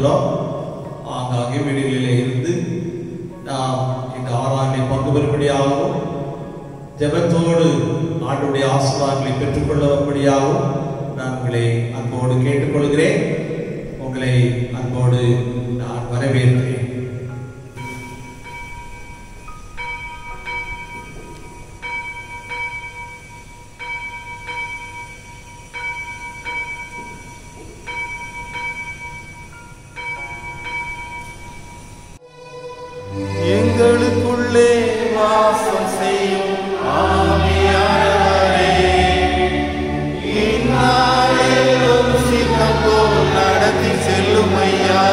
கொண்டிருக்கிறோம். ஆங்காங்கே வீடுகளிலே இருந்து நாம் இந்த ஆராதனை பங்கு பெறும்படியாகவும் ஜெபத்தோடு ஆண்டுடைய ஆசீர்வாதங்களை பெற்றுக்கொள்ளும்படியாகவும் நான் உங்களை அன்போடு கேட்டுக்கொள்கிறேன். உங்களை அன்போடு நான் வரவேற்கிறேன். எங்களுக்குள்ளே வாசம் செய்யும் ஆவியானவரே, இந்நாளிலும் சித்தம் போல் நடத்தி செல்லும் ஐயா.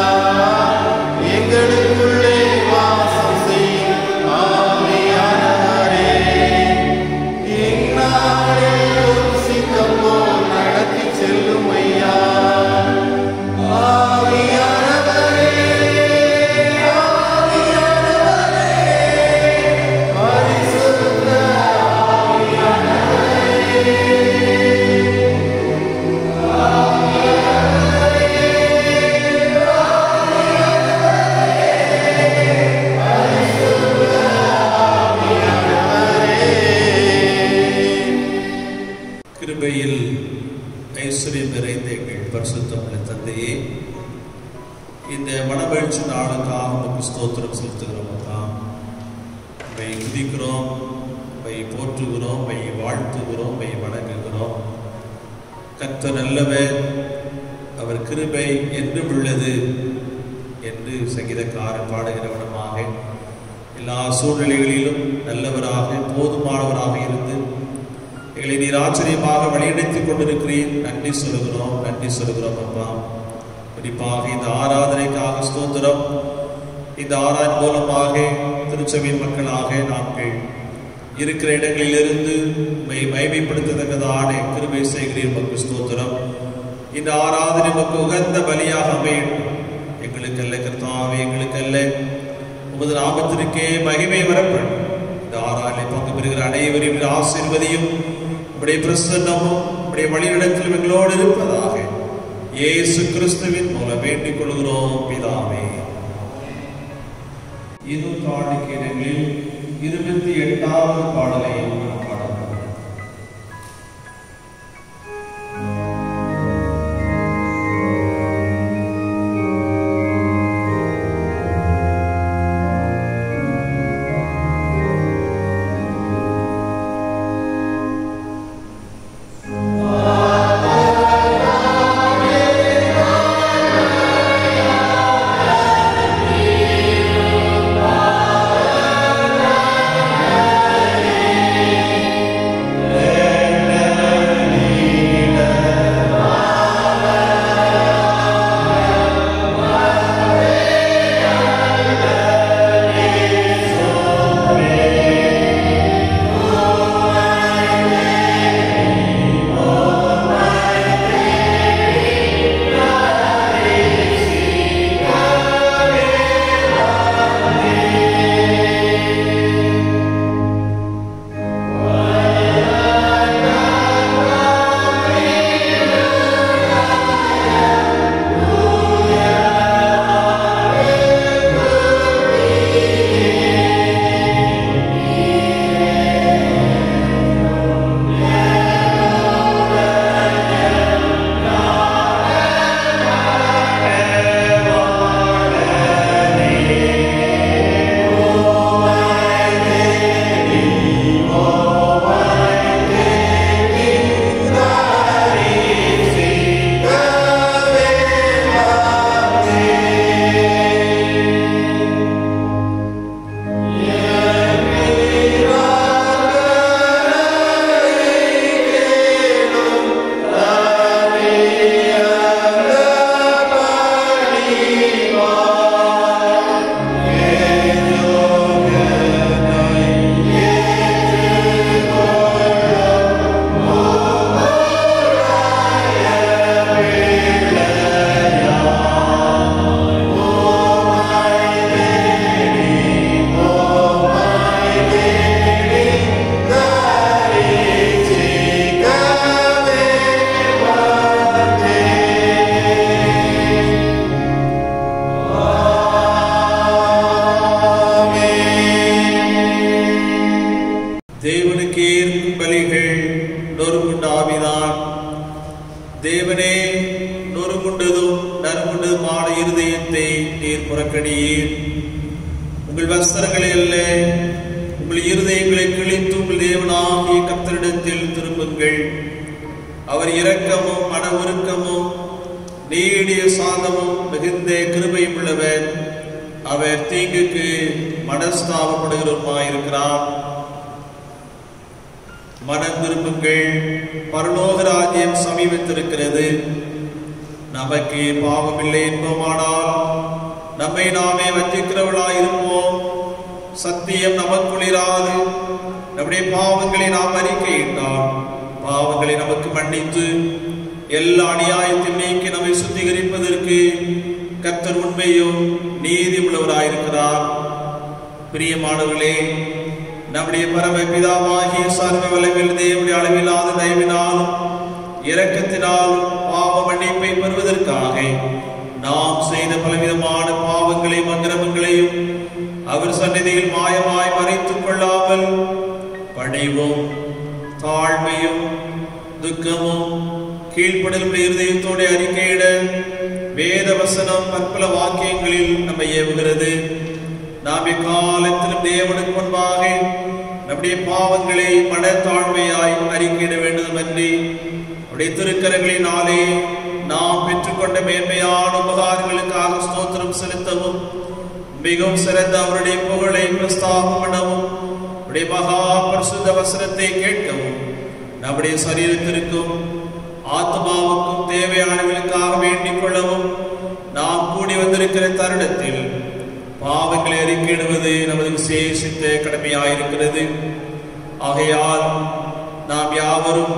எங்களுக்குள்ளே வாசம் செய்யும் ஆவியானவரே, இந்நாளிலும் சித்தம் போல் நடத்தி செல்லும் ஐயா. கிருபையில் ஐஸ்வர்யம் நிறைந்த எங்கள் பரிசுத்தமுள்ள தந்தையே, இந்த மனமகிழ்ச்சி நாளுக்காக நமக்கு ஸ்தோத்திரம் செலுத்துகிறோம். மை துதிக்கிறோம், மை போற்றுகிறோம், மை வாழ்த்துகிறோம், மை வணங்குகிறோம். கர்த்தர் நல்லவர், அவர் கிருபை என்றும் உள்ளது என்று சங்கீதக்காரன் பாடுகிற விடமாக எல்லா சூழ்நிலைகளிலும் நல்லவராக போதுமானவராக இருந்து எங்களை நீர் ஆச்சரியமாக வழிநடத்திக் கொண்டிருக்கிறீர். நன்றி சொல்கிறோம், நன்றி சொல்கிறோம் அப்பா. குறிப்பாக இந்த ஆராதனைக்காக ஸ்தோத்திரம். இந்த ஆராதனை மூலமாக திருச்சபையின் மக்களாக நாங்கள் இருக்கிற இடங்களிலிருந்து மகிமைப்படுத்தத்தக்கதான கிருபை செய்கிறீர். மக்கள் ஸ்தோத்திரம். இந்த ஆராதனை மக்கள் உகந்த பலியாக அமையட்டும். எங்களுக்கு அல்ல கர்த்தாவே, எங்களுக்கு அல்ல, உமது நாமத்திற்கே மகிமை வரப்படும். இந்த ஆராதனை பங்கு பெறுகிற அனைவரையும் ஆசீர்வதியும். உடைய பிரசன்னமும் உடைய வழிநடத்தலும் எங்களோடு இருப்பதாக இயேசு கிறிஸ்துவின் மூலம் வேண்டிக் கொள்கிறோம் பிதாவே. இது காணிக்கைகளில் 28வது பாடலை பாடலாம். ஆ இருதயத்தை நீர் புறக்கணியீர். உங்கள் வஸ்திரங்களை அல்ல, உங்கள் இருதயங்களை கிழித்து உங்கள் தேவனாகிய கர்த்தரிடத்தில் திரும்புங்கள். அவர் இரக்கமும் மன உருக்கமும் நீடிய சாந்தமும் மிகுந்த கிருபையும் உள்ளவர். அவர் தீங்குக்கு மனஸ்தாபப்படுகிறவருமாயிருக்கிறார். மனம் திரும்புங்கள், பரலோக ராஜ்யம் சமீபித்திருக்கிறது. நமக்கு பாவமில்லை என்போமானால் நம்மை நாமே வஞ்சிக்கிறவர்களாய் இருப்போம். சத்தியம் நமக்குளிராது. நம்முடைய பாவங்களை நாம் அறிக்கையிட்டால் பாவங்களை நமக்கு மன்னித்து எல்லா அநியாயத்தில் நீக்கி நம்மை சுத்திகரிப்பதற்கு கர்த்தர் உண்மையும் நீதி உள்ளவராயிருக்கிறார். பிரியமானவர்களே, நம்முடைய பரம பிதாவாகிய சர்வ வல்லமையுள்ள தேவனுடைய அளவில்லாத தயவினாலும் இரக்கத்தினாலும் பாவ மன்னிப்பை பெறுவதற்காக நாம் செய்த பலவிதமான பாவங்களையும் அக்கிரமங்களையும் அவர் சந்நிதியில் மாயமாய் மறைத்துக் கொள்ளாமல் பணிவும் தாழ்மையும் துக்கமும் கீழ்ப்படலும் இருதயத்தோடு அறிக்கையிட வேத வசனம் பற்பல வாக்கியங்களில் நம்மை ஏவுகிறது. நாம் எக்காலத்திலும் தேவனுக்கு முன்பாக நம்முடைய பாவங்களை மனத்தாழ்மையாய் அறிக்கையிட வேண்டுமன்றி அவருடைய திருக்கரங்களினாலே நாம் பெற்றுக்கொண்ட மேன்மையான உபகாரங்களுக்காக ஸ்தோத்திரம் செலுத்தவும் மிகவும் சிறந்த அவருடைய புகழை பிரஸ்தாபம் பண்ணவும் அவருடைய மகா பரிசுத்த வசனத்தை கேட்கவும் நம்முடைய சரீரத்திற்கும் ஆத்மாவுக்கும் தேவையானவர்களுக்காக வேண்டிக் கொள்ளவும் நாம் கூடி வந்திருக்கிற தருணத்தில் பாவங்களை அறிக்கையிடுவது நமது விசேஷித்த கடமையாயிருக்கிறது. ஆகையால் நாம் யாவரும்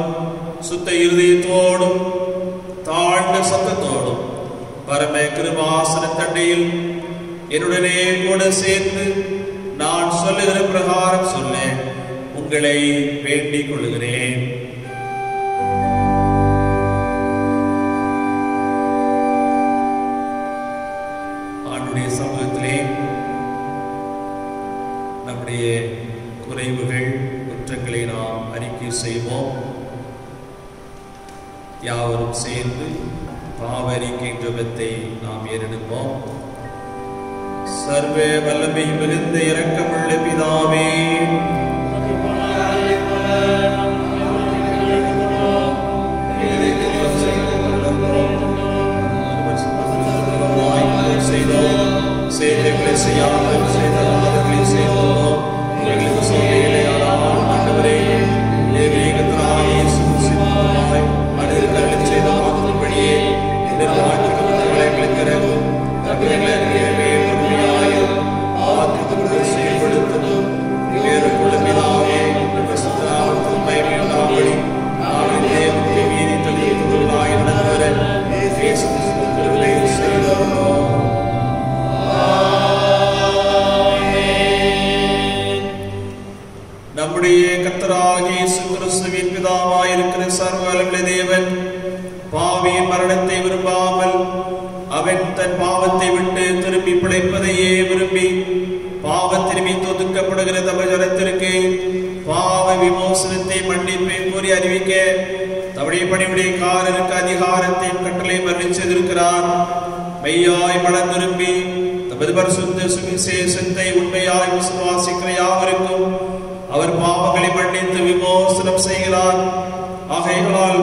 சுத்த இருதயத்தோடும் தாழ்ந்த சத்தத்தோடும் பரம கிருபாசன தண்டையில் என்னுடனே கூட சேர்ந்து நான் சொல்லுகிற பிரகாரம் சொல்ல உங்களை வேண்டிக் கொள்கிறேன். ஆண்டுடைய சமூகத்திலே நம்முடைய குறைவுகள் குற்றங்களை நாம் அறிக்கை செய்வோம். யாவரும் சேர்ந்து பாவ அறிக்கை ஜெபத்தை நாம் ஏறெடுப்போம். சர்வ வல்லமை மிகுந்த இரக்கமுள்ள பிதாவே, செய்தவர்களை செய்யாமல் செய்தவர்களை செய்தோம் எங்களுக்கு சொல்லையிலே ஆண்டவரே தேவீகத்தினாய் இயேசுவின் மனிதர்கள் செய்த வாக்குப்படியே எதிர்பார்க்கிறவர்களை எங்களுக்கு தங்களை பொறுமையாயும் வாக்குறுதிகளை செயல்படுத்தவும் வேறுக்குள்ள பிதாவே பிரசுத்தராகவும் பயமில்லாமடி நாளின் தேவனுக்கு மீறி தெளிவுள்ளாய் நடந்தவர இயேசு கிறிஸ்துவை செய்தோம். நம்முடைய கர்த்தராகிய இயேசு கிறிஸ்துவின் பிதாவாயிருக்கிற சர்வ வல்லமையுள்ள தேவன் பாவியின் மரணத்தை விரும்பாமல் அவன் தன் பாவத்தை விட்டு திரும்பி பிழைப்பதையே விரும்பி பாவத்தின் மீது ஒதுக்கப்படுகிற தமது ஜனத்திற்கு பாவ விமோசனத்தை மன்னிப்பை கூறி அறிவிக்க தம்முடைய பணிவிடைக்காரருக்கு அதிகாரத்தையும் கட்டளையும் அறிவித்திருக்கிறார். மெய்யாய் மனம் திரும்பி தமது பரிசுத்த சுவிசேஷத்தை உண்மையாய் விசுவாசிக்கிற யாவருக்கும் அவர் பாவங்களை மன்னித்து விமோசனம் செய்கிறார். ஆகையால்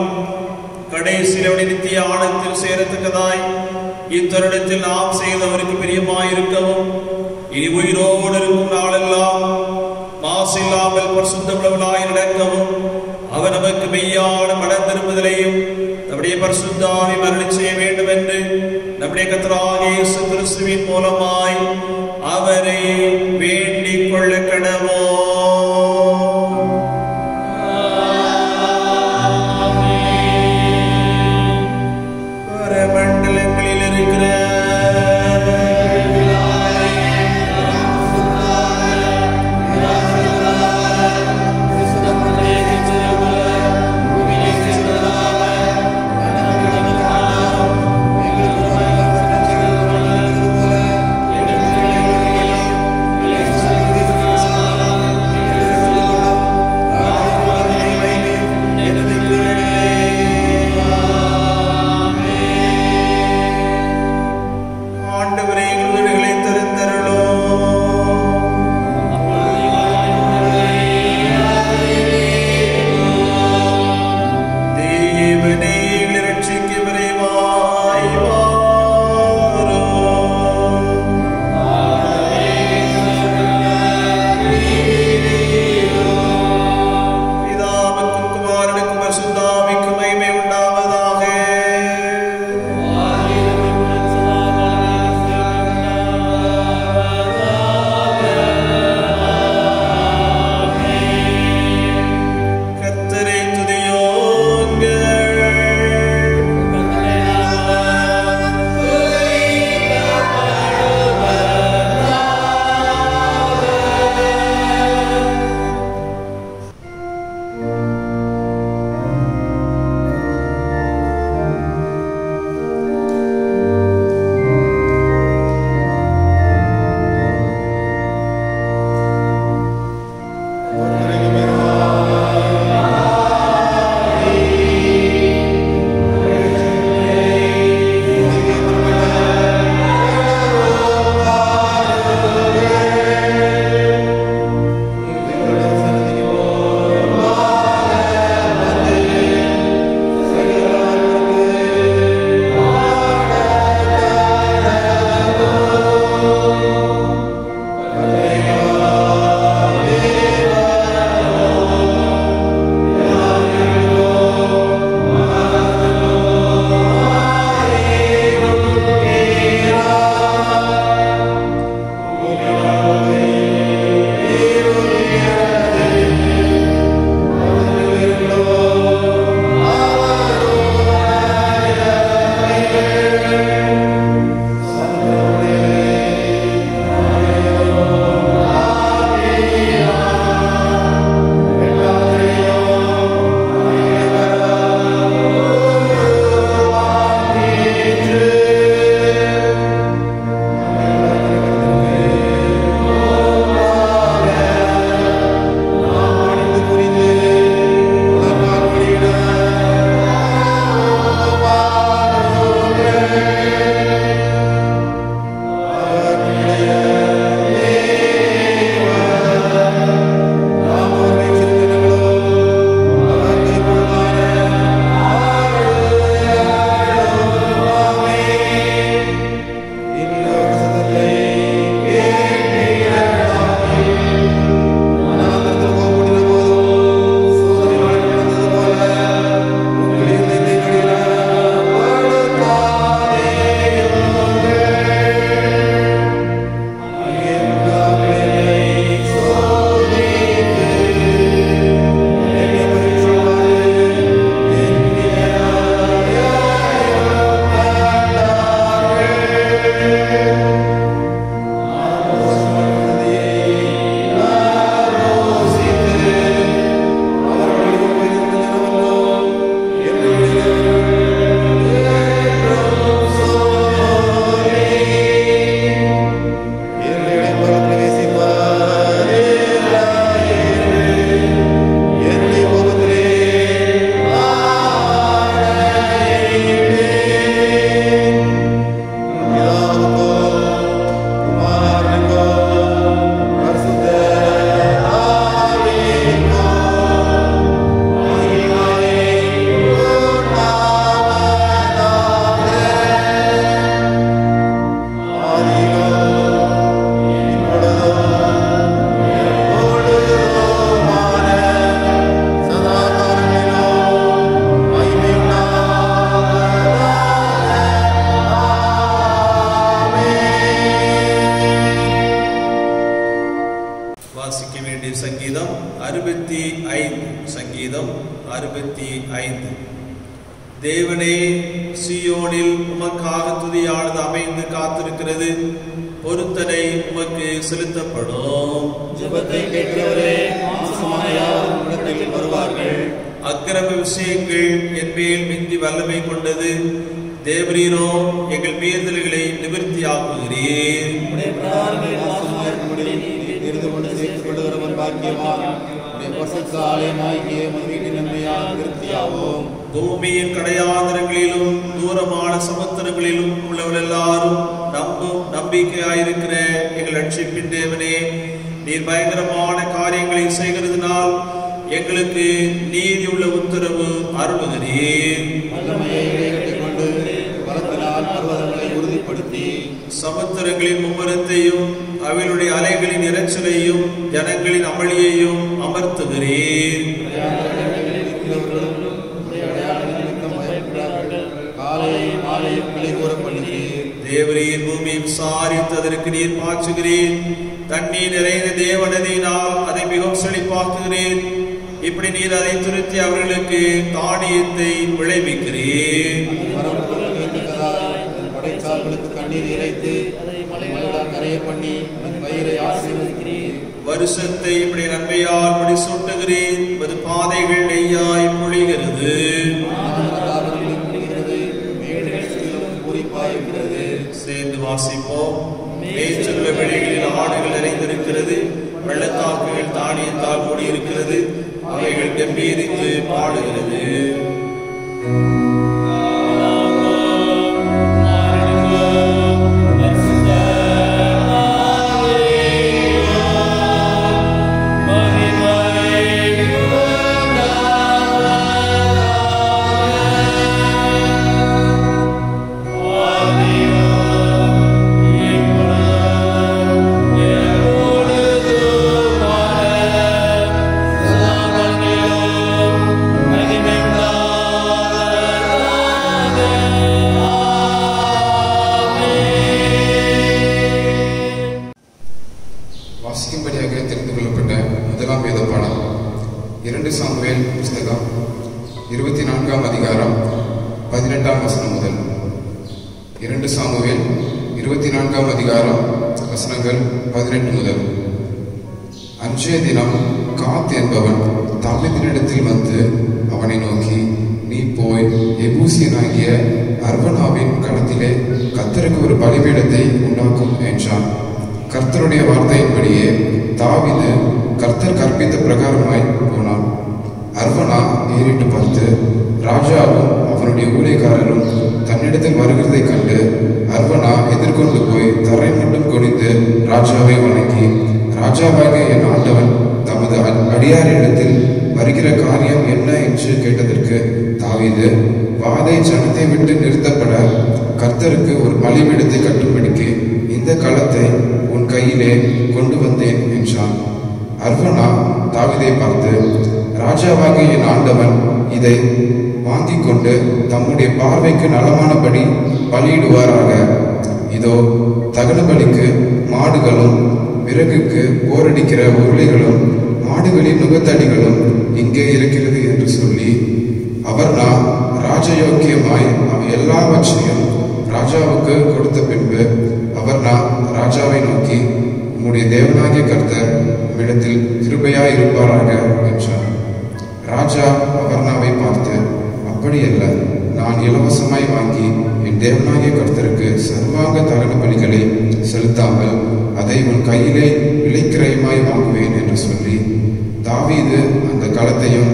கடைசியில் நித்திய ஆனந்தத்தில் சேரத்தக்கதாய் இத்தருணத்தில் நாம் செய்தவருக்கு பிரியமாயிருக்கவும் இனி உயிரோடு இருக்கும் நாளெல்லாம் மாசில்லாமல் பரிசுத்தமுள்ளவர்களாய் நடக்கவும் அவர் நமக்கு மெய்யான மனம் திரும்புதலையும் நம்முடைய பரிசுத்தாவை மரணம் செய்ய வேண்டும் என்று நம்முடைய கர்த்தராகிய இயேசு கிறிஸ்துவின் மூலமாய் அவரை வேண்டிக் கொள்ள கடவோம். மண்டலங்களில் இருக்கிற Yes. 65. தேவனே, சீயோனில் உமக்காக துதியானது அமைந்து காத்திருக்கிறது. பொருத்தனை உமக்கு செலுத்தப்படும். ஜெபத்தை கேட்கிறவரே, மாம்சமான யாவரும் உம்மிடத்தில் வருவார்கள். அக்கிரம விஷயங்கள் என் மேல் மிந்தி வல்லமை கொண்டது. தேவரீரோ எங்கள் மீறுதல்களை நிவர்த்தியாக்குகிறீர். உம்முடைய பிரகாரங்களில் வாசமாயிருக்கும்படி நீர் தெரிந்து கொண்டு சேர்த்துக் கொள்கிறவன் பாக்கியவான். உம்முடைய பரிசுத்த ஆலயமாகிய உமது வீட்டின் நன்மையால் திருப்தியாவோம். பூமியின் கடையாந்தரங்களிலும் தூரமான சமுத்திரங்களிலும் உள்ளவர்கள் எல்லாரும் நம்பிக்கையாயிருக்கிற எங்கள் ரட்சிப்பின் தேவனே, நீர் பயங்கரமான காரியங்களை செய்கிறதுனால் எங்களுக்கு நீதி உள்ள உத்தரவு அருளுகிறீர். வல்லமையை இடைக்கட்டிக் கொண்டு பலத்தினால் பர்வதங்களை உறுதிப்படுத்தி சமுத்திரங்களின் மும்முரத்தையும் அவைகளுடைய அலைகளின் இரைச்சலையும் ஜனங்களின் அமளியையும் அமர்த்துகிறீர். தேவரீர் பூமியை விசாரித்ததற்கு நீர் பாய்ச்சுகிறீர். தண்ணீர் நிறைந்த தேவநதியினால் அதை மிகவும் செழிப்பாக்குகிறீர். இப்படி நீர் அதை துருத்தி அவர்களுக்கு தானியத்தை விளைவிக்கிறீர். வருஷத்தை இப்படி நன்மையால் முடி சூட்டுகிறேன். அது பாதைகள் நெய்யாய் பொழிகிறது. சேர்ந்து வாசிப்போம். மேய்ச்சலுள்ள வெளிகளில் ஆடுகள் நிறைந்திருக்கிறது. வெள்ளத்தாக்குகள் தானியத்தால் மூடியிருக்கிறது. அவைகள் கம்பீரித்து பாடுகிறது. வாசிக்கும்படியாக தெரிந்து கொள்ளப்பட்ட முதலாம் வேத பாடம் 2 சாமுவேல் புஸ்தகம் 24ஆம் அதிகாரம் 18ஆம் வசனம் முதல். 2 சாமுவேல் 24ஆம் அதிகாரம் வசனங்கள் 18 முதல். அன்றைய தினம் காத் என்பவன் தாவீதினிடத்தில் வந்து அவனை நோக்கி, நீ போய் எபூசியனாகிய அர்வனாவின் களத்திலே கர்த்தருக்கு ஒரு பலிபீடத்தை உண்டாக்கும் என்றான். கர்த்தருடைய வார்த்தையின்படியே தாவீது கர்த்தர் கற்பித்த பிரகாரமாய் போனான். அர்வனா ஏறிட்டு பார்த்து, ராஜாவும் அவனுடைய ஊழியக்காரரும் தன்னிடத்தில் வருகிறதை கண்டு அர்வனா எதிர்கொண்டு போய் தரை மட்டும் குனிந்து ராஜாவை வணங்கி, ராஜாவாகிய என் ஆண்டவன் தமது அடியாரிடத்தில் வருகிற காரியம் என்ன என்று கேட்டதற்கு தாவீது, வாதை ஜனத்தை விட்டு நிறுத்தப்பட கர்த்தருக்கு ஒரு பலிபீடத்தை கட்டும்படிக்கு இந்த களத்தை உன் கையிலே கொண்டு வந்தேன் என்றான். அர்வனா தாவீதை பார்த்து, ராஜாவாகிய என் ஆண்டவன் இதை வாங்கி கொண்டு தம்முடைய பார்வைக்கு நலமானபடி பலியிடுவாராக. இதோ தகன பலிக்கு மாடுகளும் விறகுக்கு போரடிக்கிற உருளைகளும் மாடுகளின் நுகத்தடிகளும் இங்கே இருக்கிறது என்று சொல்லி அவர்னா ராஜயோக்கியமாய் எல்லாவற்றையும் ராஜாவுக்கு கொடுத்த பின்பு அவர்னா ராஜாவை நோக்கி, உம்முடைய தேவனாகிய கர்த்தர் உம்மிடத்தில் கிருபையாய் இருப்பாராக என்றார். ராஜா அவர்னாவை பார்த்து, அப்படியல்ல, நான் இலவசமாய் வாங்கி என் தேவனாகிய கர்த்தருக்கு சர்வாங்க தகன பலிகளை செலுத்தாமல் அதை உன் கையிலே விலைக்கிரயமாய் வாங்குவேன் என்று சொல்லி தாவீது அந்த களத்தையும்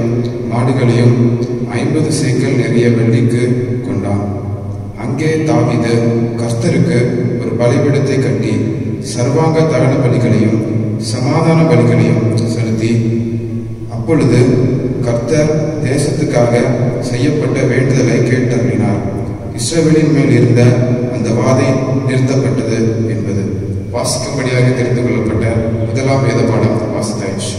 மாடுகளையும் 50 சேக்கல் நிறைய வெள்ளிக்கு கொண்டான். அங்கே தாவீது கர்த்தருக்கு ஒரு பலிபீடத்தை கட்டி சர்வாங்க தகன பலிகளையும் சமாதான பலிகளையும் செலுத்தி, அப்பொழுது கர்த்தர் தேசத்துக்காக செய்யப்பட்ட வேண்டுதலை கேட்டருளினார். இஸ்ரவேலின் மேல் இருந்த அந்த வாதை நிறுத்தப்பட்டது என்பது வாசிக்கும்படியாக தெரிந்து கொள்ளப்பட்ட முதலாம் வேத பாடம் வாசித்தாயிற்று.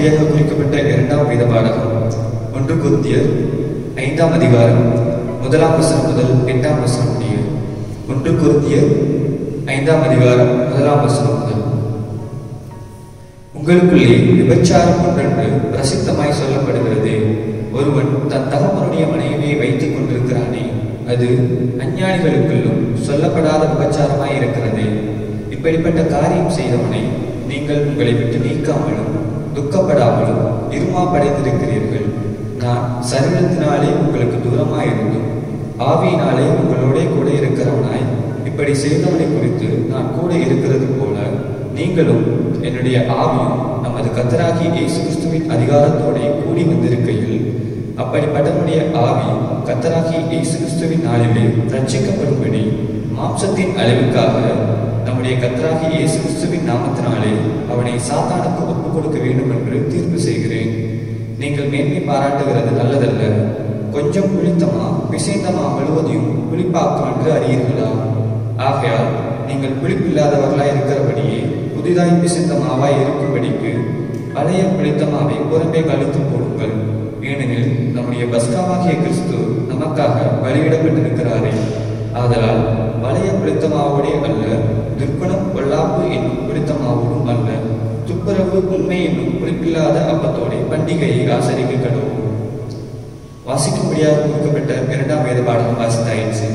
வாசிக்கும்படியாக குறிக்கப்பட்ட 2ஆம் வேத பாடகம் 1 கொரிந்தியர் 5ஆம் அதிகாரம் 1ஆம் வசனம் முதல் 8ஆம் வசனம் முடிய. 1 கொரிந்தியர் 5ஆம் அதிகாரம் 1ஆம் வசனம் முதல். உங்களுக்குள்ளே விபச்சாரம் ஒன்றென்று பிரசித்தமாய் சொல்லப்படுகிறது. ஒருவன் தன் தகப்பனுடைய மனைவியை வைத்துக் கொண்டிருக்கிறானே, அது அஞ்ஞானிகளுக்குள்ளும் சொல்லப்படாத விபச்சாரமாய் இருக்கிறது. இப்படிப்பட்ட காரியம் செய்தவனை நீங்கள் உங்களை விட்டு நீக்காமலும் துக்கப்படாமலும் இருமாப்படைந்திருக்கிறீர்கள். நான் சரீரத்தினாலே உங்களுக்கு தூரமாயிருந்தும் ஆவியினாலே உங்களோட கூட இருக்கிறவனாய் இப்படி செய்தவனை குறித்து நான் கூட இருக்கிறது போல நீங்களும் என்னுடைய ஆவியும் நமது கர்த்தராகிய இயேசு கிறிஸ்துவின் அதிகாரத்தோட கூடி வந்திருக்கையில், அப்படிப்பட்டவனுடைய ஆவி கர்த்தராகிய இயேசு கிறிஸ்துவின் நாளிலே ரட்சிக்கப்படும்படி மாம்சத்தின் அளவுக்காக நம்முடைய கர்த்தராகிய இயேசு கிறிஸ்துவின் நாமத்தினாலே அவனை சாத்தானுக்கு ஒப்புக் கொடுக்க வேண்டும் என்று தீர்ப்பு செய்கிறேன். நீங்கள் மேன்மை பாராட்டுகிறது நல்லதல்ல. கொஞ்சம் புளித்தமா பிசைந்தமா முழுவதையும் புளிப்பாக்கும் என்று அறியீர்களா? ஆகையால் நீங்கள் புளிப்பில்லாதவர்களாய் இருக்கிறபடியே புதிதாய் பிசைந்த மாவாய் இருக்கும்படிக்கு பழைய புளித்தமாவை புறம்பே கழித்து போடுங்கள். ஏனெனில் நம்முடைய பஸ்காவாகிய கிறிஸ்து நமக்காக பலியிடப்பட்டிருக்கிறாரே. ஆதலால் பழைய புளித்தமாவோடே அல்ல, துர்க்குணம் பொல்லாப்பு என்னும் புளித்தமாவோடும் அல்ல, துப்புரவு உண்மை என்னும் புளிப்பில்லாத அப்பத்தோட பண்டிகையை ஆசரிக்க கடவுள். வாசிக்கும்படியாக கொடுக்கப்பட்ட 2ஆம் வேத பாடகம் வாசித்தாயிற்று.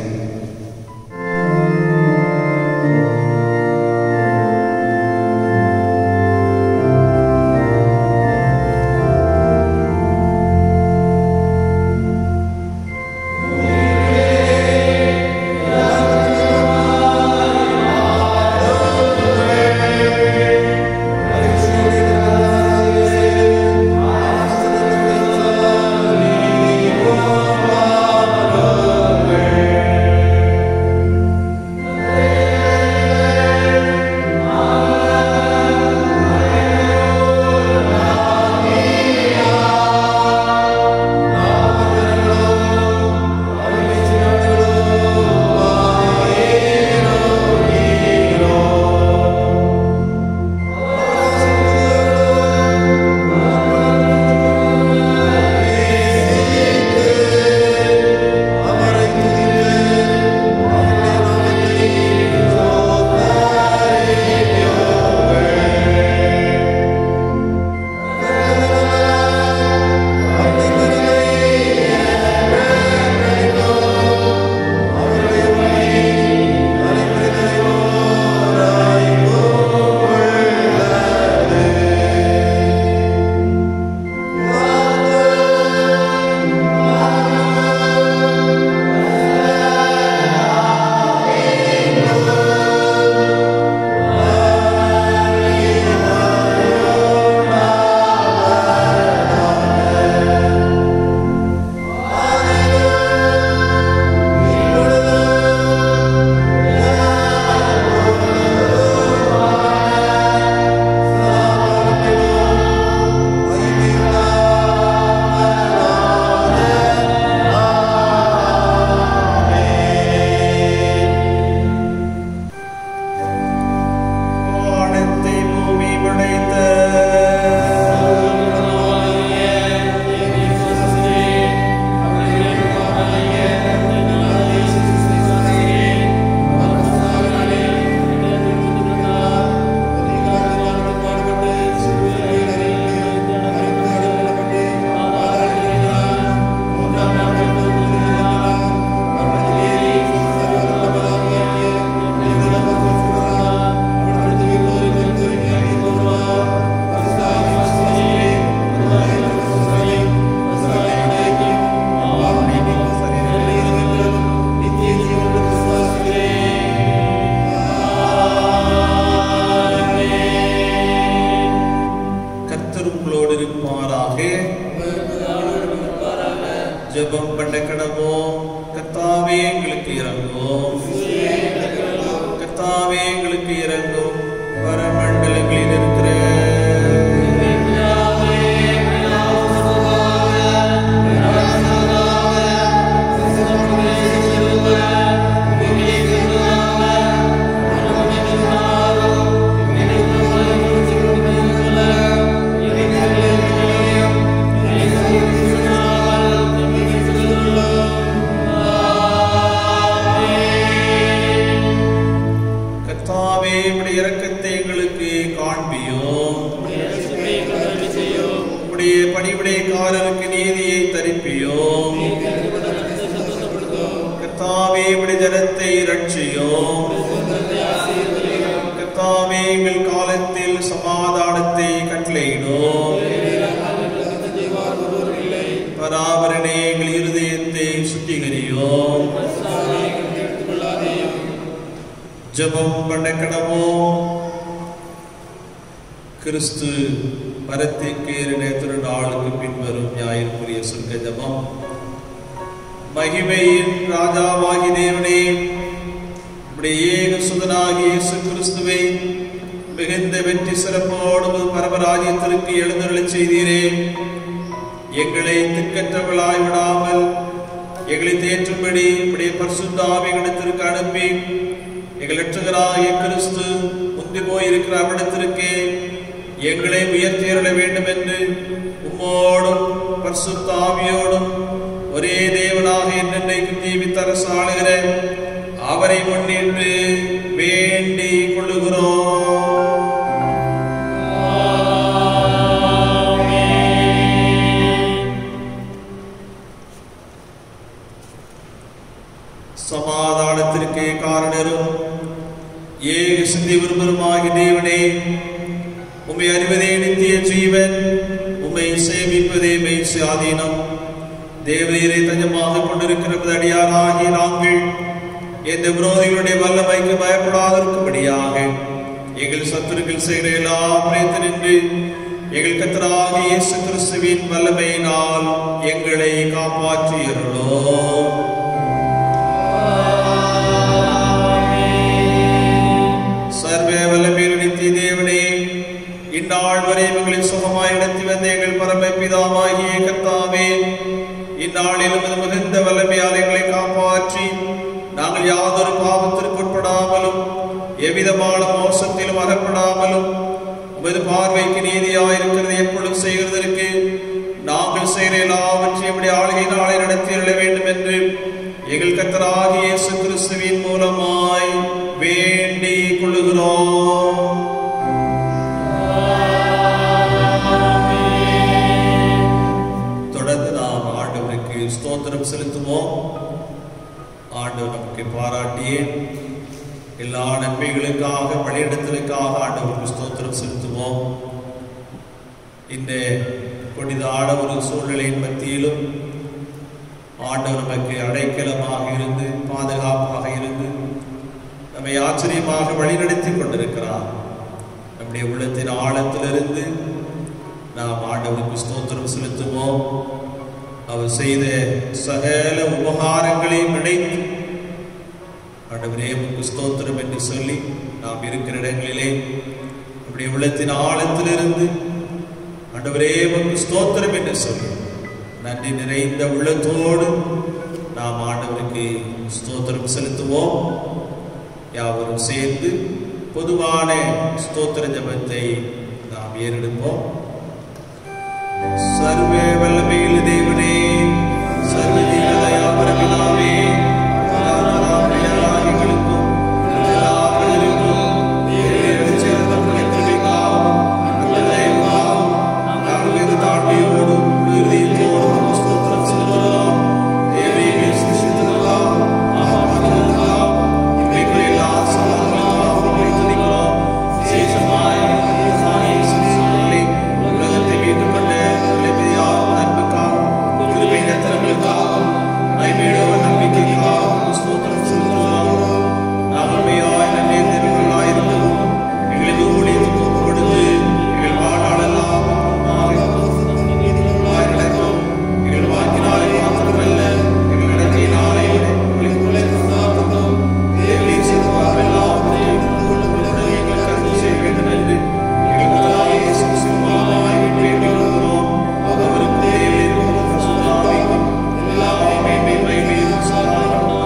ஜெபம் பண்ண கடவோம். கர்த்தாவே எங்களுக்கு இறங்கும், கர்த்தாவே எங்களுக்கு இறங்கும். பரமண்டலங்களில் இருக்கிற Amen. உம்முடைய பணிவிடைக்காரருக்கு நீதியை தரிப்பியோம். கர்த்தாவே உம்முடைய ஜனத்தை இரட்சியோம். கர்த்தாவே எங்கள் காலத்தில் சமாதானத்தை கட்டளையிடோம். பராபரனே எங்கள் இருதயத்தை சுத்திகரியோம். ஜெபம் பண்ண கடவோம். கிறிஸ்து பரத்திற்கேறின திருநாளுக்கு பின்வரும் ஞாயிற்குரிய சொர்க்க ஜெபம். மகிமையின் ராஜாவாகி தேவனே, உம்முடைய ஏக சுதனாகிய இயேசு கிறிஸ்துவை மிகுந்த வெற்றி சிறப்போடு பரமராஜ்யத்திற்கு எழுந்தருளச் செய்தீரே. எங்களை திக்கற்றவர்களாய் விடாமல் எங்களை தேற்றும்படி உம்முடைய பரிசுத்த ஆவியிடத்திற்கு அனுப்பி எங்கள் இரட்சகராகிய கிறிஸ்து முந்தி போயிருக்கிற அவ்விடத்திற்கு எங்களை உயர்த்தியருள வேண்டும் என்று உம்மோடும் பரிசுத்த ஆவியோடும் ஒரே தேவனாக என்னென்னைக்கும் ஜீவித்து அரசாளுகிற அவரை முன்னிட்டு வேண்டிக் கொள்ளுகிறோம். சமாதானத்திற்கே காரணரும் ஏக சிந்தி விரும்பருமாகி தேவனே, உம்மை அறிவதே நித்திய ஜீவன், உம்மை சேவிப்பதே மெய் சுயாதீனம். தேவரீரை தஞ்சமாக கொண்டிருக்கிற அடியாராகிய நாங்கள் எந்த விரோதிகளுடைய வல்லமைக்கு பயப்படாதிருக்கும்படியாக எங்கள் சத்துருக்கள் செய்கிற எல்லா பிரயத்தனின்றி எங்கள் கர்த்தராகிய இயேசு கிறிஸ்துவின் வல்லமையினால் எங்களை காப்பாற்றியருளோம். சர்வ வல்லமையுள்ள நித்திய தேவனே, இந்நாள் வரை எங்களை சுகமாய் நடத்தி வந்த எங்கள் பரம பிதாவாகிய கர்த்தாவே, இந்நாளிலும் மிகுந்த வல்லமையால் எங்களை காப்பாற்றி நாங்கள் யாதொரு பாவத்திற்கு உட்படாமலும் எவ்விதமான மோசத்திலும் அகப்படாமலும் உமது பார்வைக்கு நீதியாயிருக்கிறது எப்பொழுதும் செய்கிறதற்கு நாங்கள் செய்கிற எல்லாவற்றையும் நம்முடைய ஆளுகையினாலே நடத்திட வேண்டும் என்று எங்கள் கர்த்தராகிய இயேசு கிறிஸ்துவின் மூலமாய் வேண்டிக் கொள்ளுகிறோம். தொடர்ந்து நாம் ஆண்டவருக்கு ஸ்தோத்திரம் செலுத்துவோம். ஆண்டவர் நமக்கு பாராட்டியே எல்லா நன்மைகளுக்காக வழிநடத்தலுக்காக ஆண்டவருக்கு ஸ்தோத்திரம் செலுத்துவோம். இந்த புனிதான ஒரு சூழ்நிலையின் மத்தியிலும் ஆண்டவர் நமக்கு அடைக்கலமாக இருந்து பாதுகாப்பாக இருந்து நம்மை ஆச்சரியமாக வழிநடத்தி கொண்டிருக்கிறார். நம்முடைய உள்ளத்தின் ஆழத்திலிருந்து நாம் ஆண்டவருக்கு ஸ்தோத்திரம் செலுத்துவோம். அவர் செய்த சகல உபகாரங்களையும் நினைத்து ஆண்டவரே உமக்கு ஸ்தோத்திரம் என்று சொல்லி நாம் இருக்கிற இடங்களிலே நம்முடைய உள்ளத்தின் ஆழத்திலிருந்து ஆண்டவரே உமக்கு ஸ்தோத்திரம் என்று சொல்லி நன்றி நிறைந்த உள்ளத்தோடு நாம் ஆண்டவருக்கு ஸ்தோத்திரம் செலுத்துவோம். யாவரும் சேர்ந்து பொதுவான ஸ்தோத்திர ஜெபத்தை நாம் ஏறெடுப்போம். சர்வ வல்லமையுள்ள தேவனே, சர்வதேவ தயாபர பிதாவே, எங்களுக்கும் எல்லா மனிதருக்கும் தேவரீர் சேர்ந்த கிருபைக்காகவும் அந்த தயவுக்காகவும் நாங்கள் வெகு தாழ்மையோடு உறுதியோடு ஸ்தோத்திரம் செலுத்துகிறோம். தேவரீரை சிருஷ்டித்ததற்காகவும் மகாபாரதற்காகவும் இவைகள் எல்லா சமாதானங்களுக்காகவும் துதிக்கிறோம். விசேஷமாய் உலகத்தை மீண்டும் கொண்ட அன்புக்காகவும் கிருபையினத்திற்காகவும் நைமேடவர் நம்பிக்கைக்காகவும் ஸ்தோத்திரம் செலுத்துகிறோம். நாம் உண்மையாய் நன்னேர்ந்தவர்களாய் இருந்தோம். எங்களுக்கு ஊழியத்துக்கு ஒப்புக் கொடுத்து எங்கள் வாழ்நாளெல்லாம் நடக்கும். எங்கள் வாக்கினாலே மாத்திரமல்ல, எங்கள் நடக்கையினாலே தேவரீர் செய்தவாறெல்லாம் எங்கள் கருத்து செய்ய வேண்டும் என்று எங்கள் கர்த்தராகிய இயேசு கிறிஸ்துவின் வேண்டிக் கொள்கிறோம். அவருக்கு தேவரீர் பரிசுத்த ஆவியும் எல்லா மகிமையும் சமாதானமும்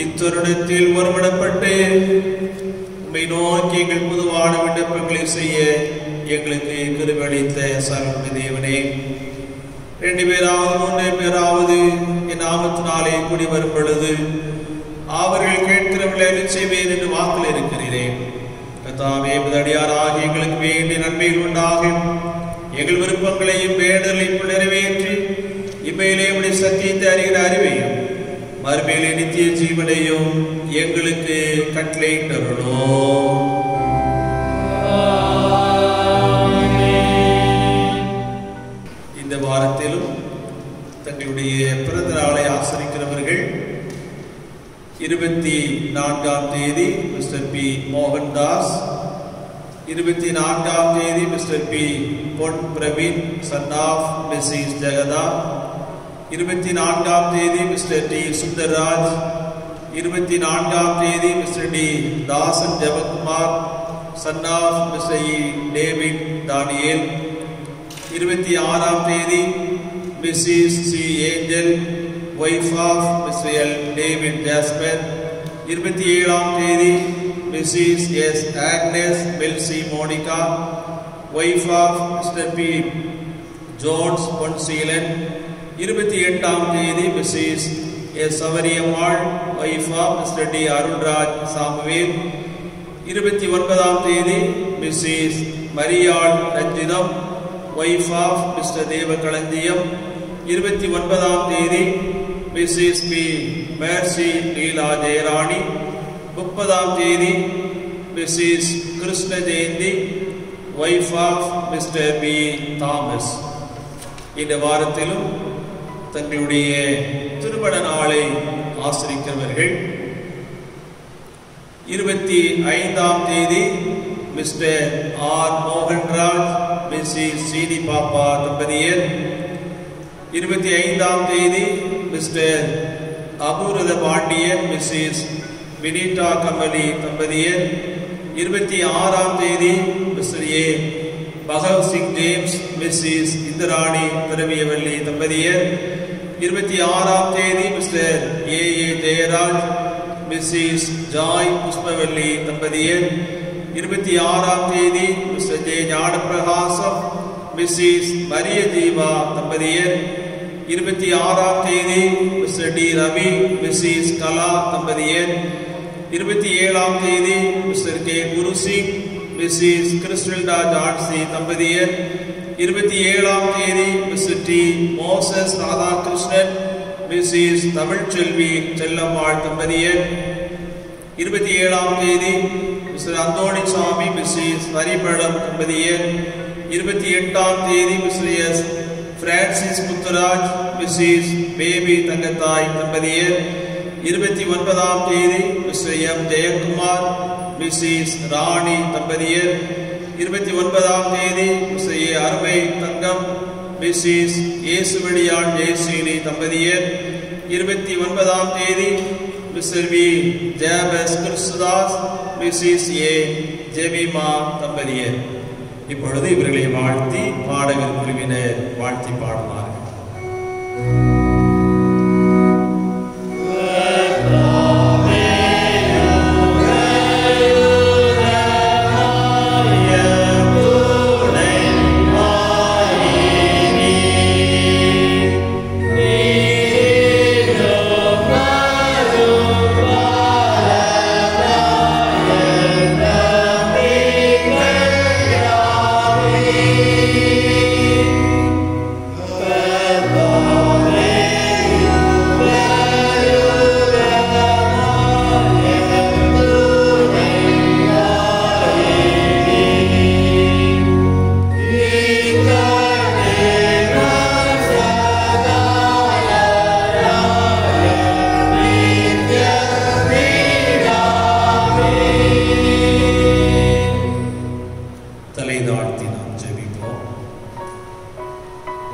இத்தருணத்தில் ஒருமனப்பட்டு உம்மை நோக்கி எங்கள் பொதுவான விண்ணப்பங்களை செய்ய எங்களுக்கு கிருபை அளித்த சர்வ தேவனே, 2 பேராவது 3 பேராவது என் நாமத்தினாலே கூடி வரும் பொழுது அவர்கள் கேட்கிறவர்களை எங்களை அருள் செய்வேன் என்று வாக்கில் இருக்கிறேன். கர்த்தாவே, அடியாராக எங்களுக்கு வேண்டிய நன்மைகள் உண்டாகும். எங்கள் விருப்பங்களையும் வேண்டலையும் நிறைவேற்றி இம்மையிலே உடைய சத்தியத்தை அறிகிற அறிவையும் மறுமையிலே நித்திய ஜீவனையும் எங்களுக்கு கட்டளையிட்டருளும். இந்த வாரத்திலும் தங்களுடைய பிறந்த நாளை ஆசரிக்கிறவர்கள் 24ஆம் தேதி மிஸ்டர் பி மோகன்தாஸ், 24ஆம் தேதி mister P Pon Praveen son of missus Jegatha, 24ஆம் தேதி மிஸ்டர் டி சுந்தர்ராஜ், 24ஆம் தேதி mister T Dasan Jebakumar son of mister E David Daniel, 26ஆம் தேதி missus C Angel wife of Mr. L. David Jasper, 27ஆம் தேதி Mrs. S. Agnes Melcy Monica, wife of Mr. P. Jones Ponseelan, 28ஆம் தேதி Mrs. S. Savariyamal, wife of Mr. D. Arunraj Samuel, 29ஆம் தேதி Mrs. Mariyal Ranjidam, wife of Mr. Devakalandiyam, 29ஆம் தேதி Mrs. P. Mercy Leela Jayarani, 30ஆம் தேதி Mrs. Krishna Jayanti, wife of Mr. B. Thomas. இந்த வாரத்திலும் தங்களுடைய திருமண நாளை ஆசரிக்கிறவர்கள் 25ஆம் தேதி mister R Mohanraj Mrs சீனி பாப்பா தம்பதியர், 25ஆம் தேதி மிஸ்டர் அபூரத பாண்டியன் மிஸ்ஸஸ் வினிதா கமலி தம்பதியர், 26ஆம் தேதி மிஸ்டர் ஏ பகவ் சிங் ஜேம்ஸ் மிஸ்ஸஸ் இந்திராணி திரவியவல்லி தம்பதியர், 26ஆம் தேதி Mr A Jeyaraj Mrs Joy Pushpavalli தம்பதியர், 26ஆம் தேதி Mr J Gnanaprakasam Mrs Maria Jeeva தம்பதியர், 26ஆம் தேதி mister T Ravi Mrs Kala தம்பதியர், 27ஆம் தேதி Mr K Guru Singh Mrs Christalda Jhansi தம்பதியர், 27ஆம் தேதி mister T Moses Radhakrishnan Mrs Tamilselvi Chellammal தம்பதியர், 27ஆம் தேதி மிஸ்டர் அந்தோணி சாமி மிஸ்ஸஸ் ஹரிபழம் தம்பதியர், 28ஆம் தேதி mister S Francis Muthuraj missus Baby Thangathai தம்பதியர், 29ஆம் தேதி mister M Jayakumar missus Rani தம்பதியர், 29ஆம் தேதி மிஸ்டர் ஏ அருமை தங்கம் மிஸ்ஸஸ் இயேசுவடியான் ஜெயசீனி தம்பதியர், 29ஆம் தேதி mister V Jabez Christudas missus A Jebima தம்பதியர். இப்பொழுது இவர்களை வாழ்த்தி பாடகர் குழுவினர் வாழ்த்தி பாடுவார்கள்.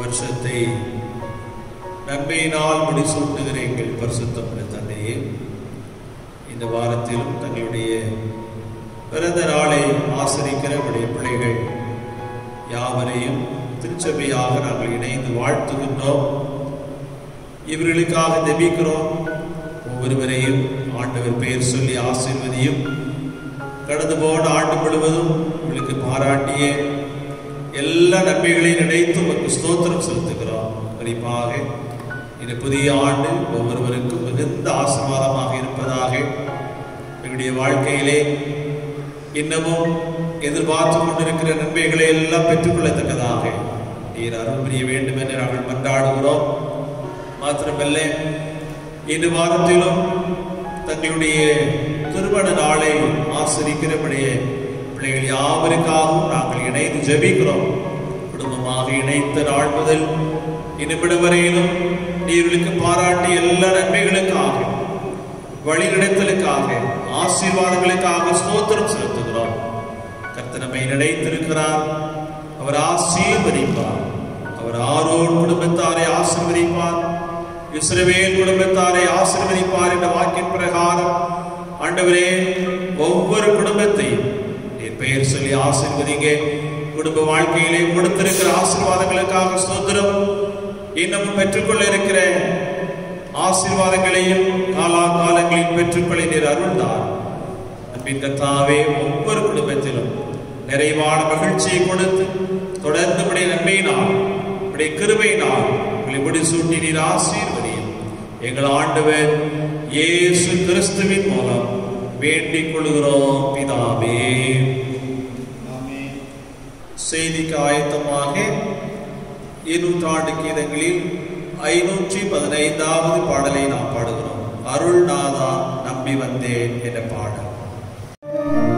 வருஷத்தை நன்மையினால் முடிசூட்டுகிற எங்கள் பரிசுத்தமுள்ள தந்தையே, இந்த வாரத்திலும் தங்களுடைய பிறந்த நாளை ஆசரிக்கிற உடைய பிள்ளைகள் யாவரையும் திருச்சபையாக நாங்கள் இணைந்து வாழ்த்துகின்றோம். இவர்களுக்காக ஜெபிக்கிறோம். ஒவ்வொருவரையும் ஆண்டவர் பெயர் சொல்லி ஆசீர்வதியும். கடந்து போன ஆண்டு முழுவதும் உங்களுக்கு பாராட்டிய எல்லா நன்மைகளையும் நினைத்து உங்களுக்கு ஸ்தோத்திரம் செலுத்துகிறோம். குறிப்பாக இந்த புதிய ஆண்டு ஒவ்வொருவருக்கும் மிகுந்த ஆசீர்வாதமாக இருப்பதாக எங்களுடைய வாழ்க்கையிலே இன்னமும் எதிர்பார்த்து கொண்டிருக்கிற நன்மைகளை எல்லாம் பெற்றுக்கொள்ளத்தக்கதாக நீர் அருள் புரிய வேண்டும் என்று நாங்கள் மன்றாடுகிறோம். மாத்திரமல்ல, இந்த வாரத்திலும் தங்களுடைய திருமண நாளை ஆசிரிக்கிறபடிய பிள்ளைகள் யாவருக்காகவும் நாங்கள் இணைந்து ஜெபிக்கிறோம். குடும்பமாக இணைத்த நாள் முதல் இனிமிடம் வரையிலும் நீர்களுக்கு பாராட்டிய எல்லா நன்மைகளுக்காக, வழிநடத்தலுக்காக, ஆசீர்வாதங்களுக்காக ஸ்தோத்திரம் செலுத்துகிறோம். கர்த்தர் நம்மை நினைத்திருக்கிறார். அவர் ஆசீர்வதிப்பார். அவர் ஆரோன் குடும்பத்தாரை ஆசீர்வதிப்பார், இஸ்ரவேல் குடும்பத்தாரை ஆசீர்வதிப்பார் என்ற வாக்கின் பிரகாரம் ஆண்டவரே ஒவ்வொரு குடும்பத்தையும் நீர் பெயர் சொல்லி ஆசீர்வதிங்க. குடும்ப வாழ்க்கையிலே கொடுத்திருக்கிற ஆசீர்வாதங்களுக்காக ஸ்தோத்திரம். இன்னமும் பெற்றுக்கொள்ள இருக்கிற ஆசீர்வாதங்களையும் காலாகாலங்களில் பெற்றுக்கொள்ள நீர் அருள்தார். அன்பின் கர்த்தாவே, ஒவ்வொரு குடும்பத்திலும் நிறைவான மகிழ்ச்சியை கொடுத்து தொடர்ந்து உடைய நன்மையினால், உடைய கிருபையினால் உங்களை முடிசூட்டி நீர் ஆசீர்வதியும். எங்கள் ஆண்டவர் இயேசு கிறிஸ்துவின் மூலம் வேண்டிக் கொள்கிறோம் பிதாவே. செய்திக்கு ஆயத்தமாக 200 கீதங்களில் 515வது பாடலை நாம் பாடுகிறோம். அருள்நாதா நம்பி வந்தேன் என்ற பாடல். Oh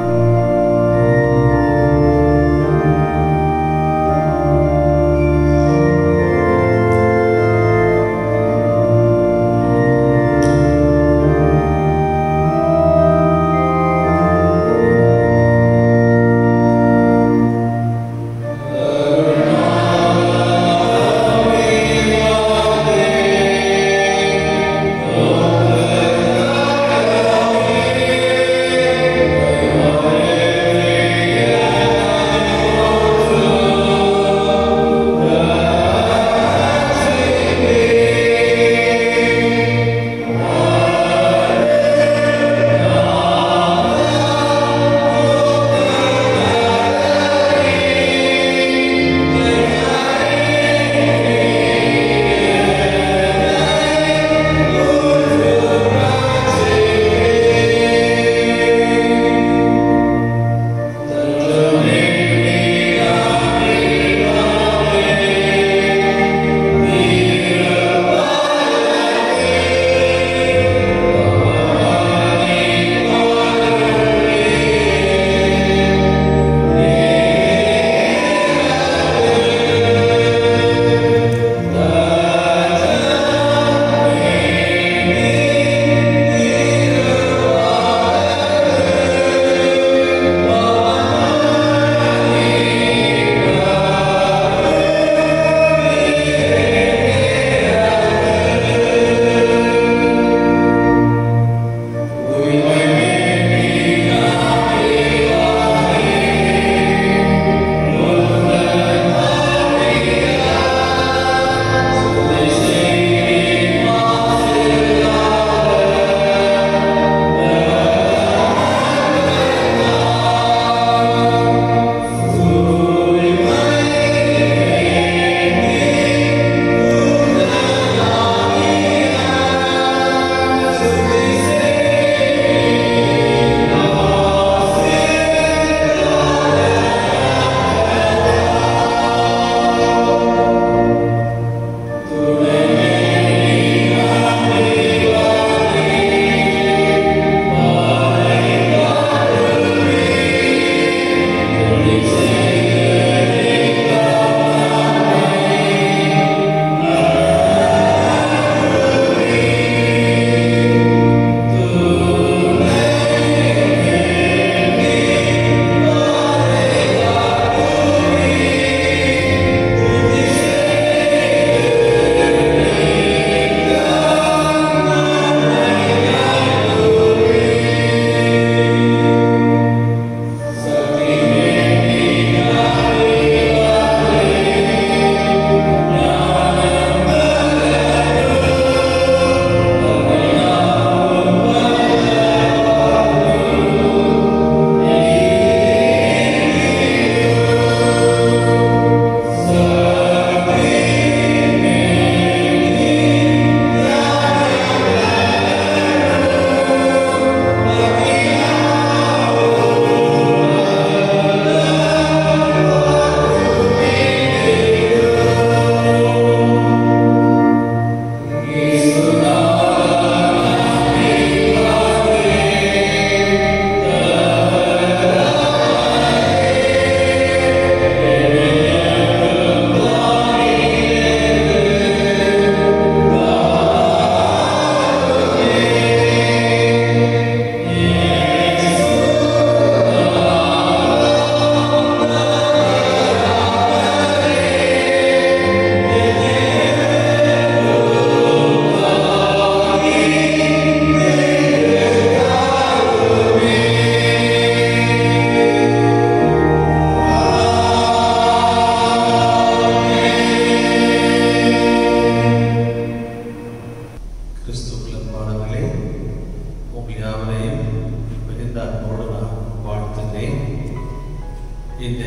இந்த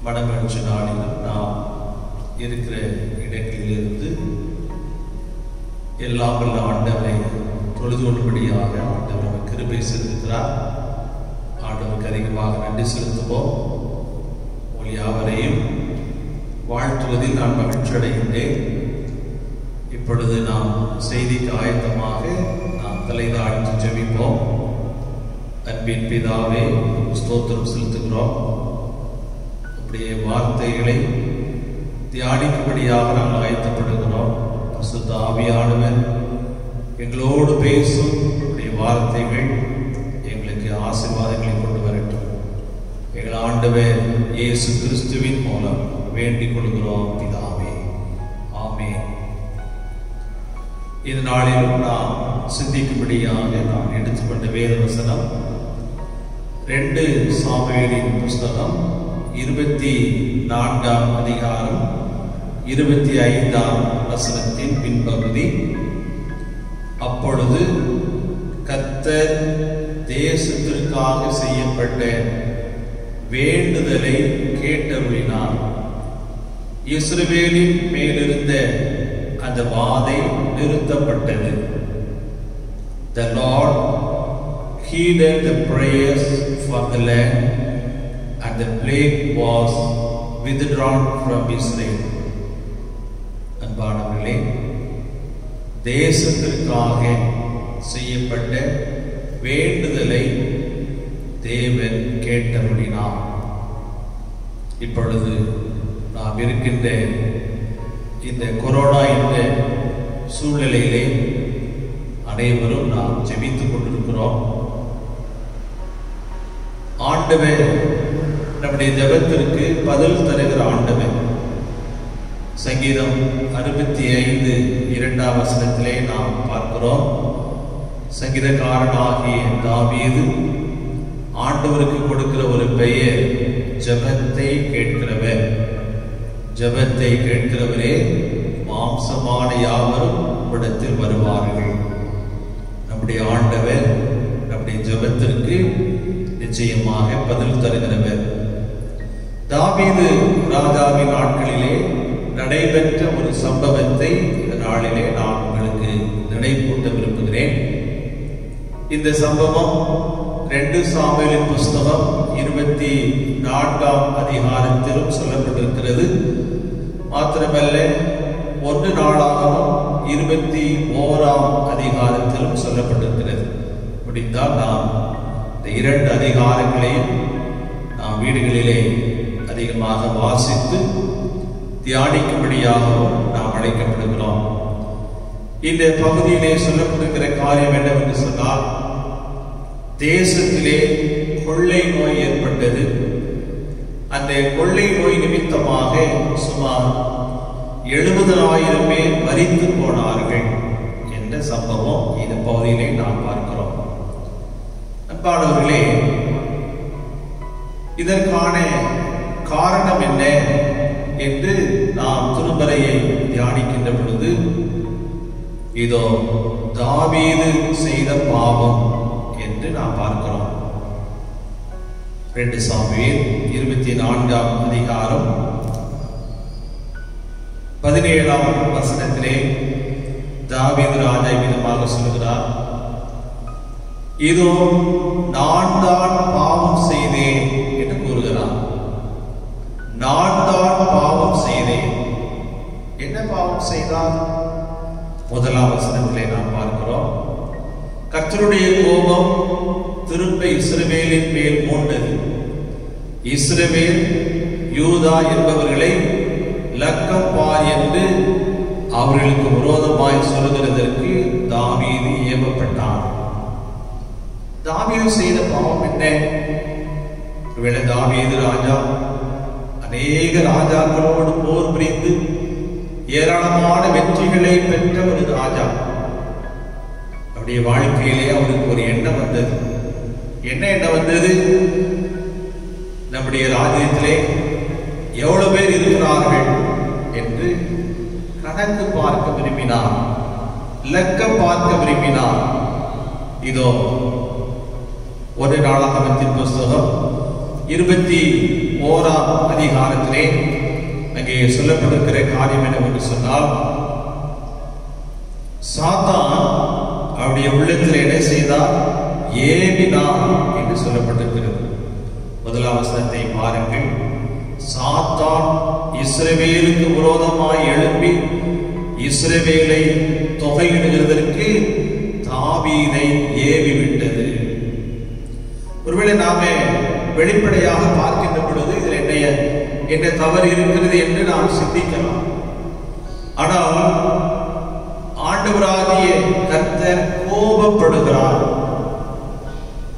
மடமகிழ்ச்சி நாளிலும் நாம் இருக்கிற இடங்களிலிருந்து எல்லாம் வல்ல ஆண்டவரை தொழுது கொள்ளும்படியாக ஆண்டவர் நமக்கு கிருபை செய்திருக்கிறார். ஆண்டவருக்கு அதிகமாக நன்றி செலுத்துவோம். உங்கள் யாவரையும் வாழ்த்துவதில் நான் மகிழ்ச்சி அடைகின்றேன். இப்பொழுது நாம் செய்திக்கு ஆயத்தமாக நாம் தலைதாழ்த்து ஜெபிப்போம். அன்பின் பிதாவே, ஸ்தோத்திரம் செலுத்துகிறோம். அப்படியே வார்த்தைகளை தியானிக்கும்படியாக நாங்கள் ஆயத்தப்படுகிறோம். பரிசுத்த ஆவியானவர் எங்களோடு பேசும் அப்படியே வார்த்தைகள் எங்களுக்கு ஆசீர்வாதங்களை கொண்டு வரட்டும். எங்கள் ஆண்டவர் இயேசு கிறிஸ்துவின் மூலம் வேண்டிக் கொள்கிறோம் பிதாவே, ஆமென். இந்த நாளிலும் நாம் சிந்திக்கும்படியாக நாம் எடுத்துக்கொண்ட வேத வசனம் 2 சாமுவேலின் புஸ்தகம் 24ஆம் அதிகாரம் 25ஆம் வசனத்தின் பின்பகுதி. அப்பொழுது கர்த்தர் தேசத்திற்காக செய்யப்பட்ட வேண்டுதலை கேட்டருளினார். இஸ்ரவேலின் மேலிருந்த அந்த வாதை நிறுத்தப்பட்டது. The Lord heeded the prayers for the land, and the plague was withdrawn from Israel. அன்பானவர்களே, தேசத்திற்காக செய்யப்பட்ட வேண்டுதலை தேவன் கேட்டருளினார். இப்பொழுது நாம் இருக்கின்ற இந்த கொரோனா என்ற சூழ்நிலையிலே அனைவரும் நாம் ஜெபித்துக் கொண்டிருக்கிறோம். ஆண்டவர் நம்முடைய ஜெபத்திற்கு பதில் தருகிற ஆண்டவர். சங்கீதம் 65:2ஆம் வசனத்திலே நாம் பார்க்கிறோம். சங்கீதக்காரனாகிய தாவீது ஆண்டவருக்கு கொடுக்கிற ஒரு பெயர் ஜெபத்தை கேட்கிறவர். ஜெபத்தை கேட்கிறவரே மாம்சமான யாவரும் இடத்தில் வருவார்கள். நம்முடைய ஆண்டவர் நம்முடைய ஜெபத்திற்கு நிச்சயமாக பதில் தருகிறவர். தாவீது ராஜாவின் நாட்களிலே நடைபெற்ற ஒரு சம்பவத்தை இந்த நாளிலே நான் உங்களுக்கு நினைவூட்ட விரும்புகிறேன். இந்த சம்பவம் 2 சாமுவேலின் புஸ்தகம் 24ஆம் அதிகாரத்திலும் சொல்லப்பட்டிருக்கிறது. மாத்திரமல்ல 1 நாளாகவும் 21ஆம் அதிகாரத்திலும் சொல்லப்பட்டிருக்கிறது. முடிந்தால் நாம் இந்த 2 அதிகாரங்களையும் நாம் வீடுகளிலே அதிகமாக வாசித்து தியானிக்கும்படியாகவும் நாம் அழைக்கப்படுகிறோம். இந்த பகுதியிலே சொல்லப்பட்டிருக்கிற காரியம் என்னவென்று சொன்னால், தேசத்திலே கொள்ளை நோய் ஏற்பட்டது. அந்த கொள்ளை நோய் நிமித்தமாக சுமார் 70,000 பேர் மரித்து போனார்கள் என்ற சம்பவம் இந்த பகுதியிலே நாம் பார்க்கிறோம். அன்பானவர்களே, இதற்கான காரணம் என்ன என்று நாம் திருமறையை தியானிக்கின்ற பொழுது, இதோ தாவீது செய்த பாவம் என்று நாம் பார்க்கிறோம். 2 சாமுவேல் 24ஆம் அதிகாரம் 17ஆம் வசனத்திலே தாவீது ராஜா விதமாக சொல்கிறார், இதோ நான் தான் பாவம் செய்தேன் என்று கூறுகிறார். நான் தான் பாவம் செய்தேன். என்ன பாவம் செய்தார்? 1ஆம் வசனத்திலே நாம் பார்க்கிறோம், கர்த்தருடைய கோபம் திரும்ப இஸ்ரவேலின் மேல் மூண்டது. இஸ்ரவேல் யூதா என்பவர்களை லக்கம் பார் என்று அவர்களுக்கு விரோதமாய் சொல்லுகிறதற்கு தாவீது ஏவப்பட்டான். தாவீது செய்த பாவம் என்ன? ஒருவேளை தாவீது ராஜா அநேக ராஜாக்களோடு போர் புரிந்து ஏராளமான வெற்றிகளை பெற்ற ஒரு ராஜா. அவருடைய வாழ்க்கையிலே அவருக்கு ஒரு எண்ணம் வந்தது. என்ன எண்ணம் வந்தது? நம்முடைய ராஜ்யத்திலே எவ்வளவு பேர் இருக்கிறார்கள் என்று கணக்கு பார்க்க விரும்பினார், லக்கம் பார்க்க விரும்பினார். இதோ 1 நாளாகமத்தின் புஸ்தகம் 21ஆம் அதிகாரத்திலே அங்கே சொல்லப்பட்டிருக்கிற காரியம் என்னவென்று சொன்னால், சாத்தான் அவருடைய உள்ளத்தில் என்ன செய்தார்? ஏவினார் என்று சொல்லப்பட்டிருக்கிறது. முதலாம் வசனத்தை பாருங்கள். சாத்தான் இஸ்ரவேலுக்கு விரோதமாய் எழும்பி இஸ்ரவேலை தொகையிடுவதற்கு தாவீதை ஏவி விட்டது. ஒருவேளை நாம வெளிப்படையாக பார்க்கின்ற பொழுது இதில் என்ன தவறு இருக்கிறது என்று நாம் சிந்திக்கலாம். ஆனால் ஆண்டவராகிய கர்த்தர் கோபப்படுகிறார்.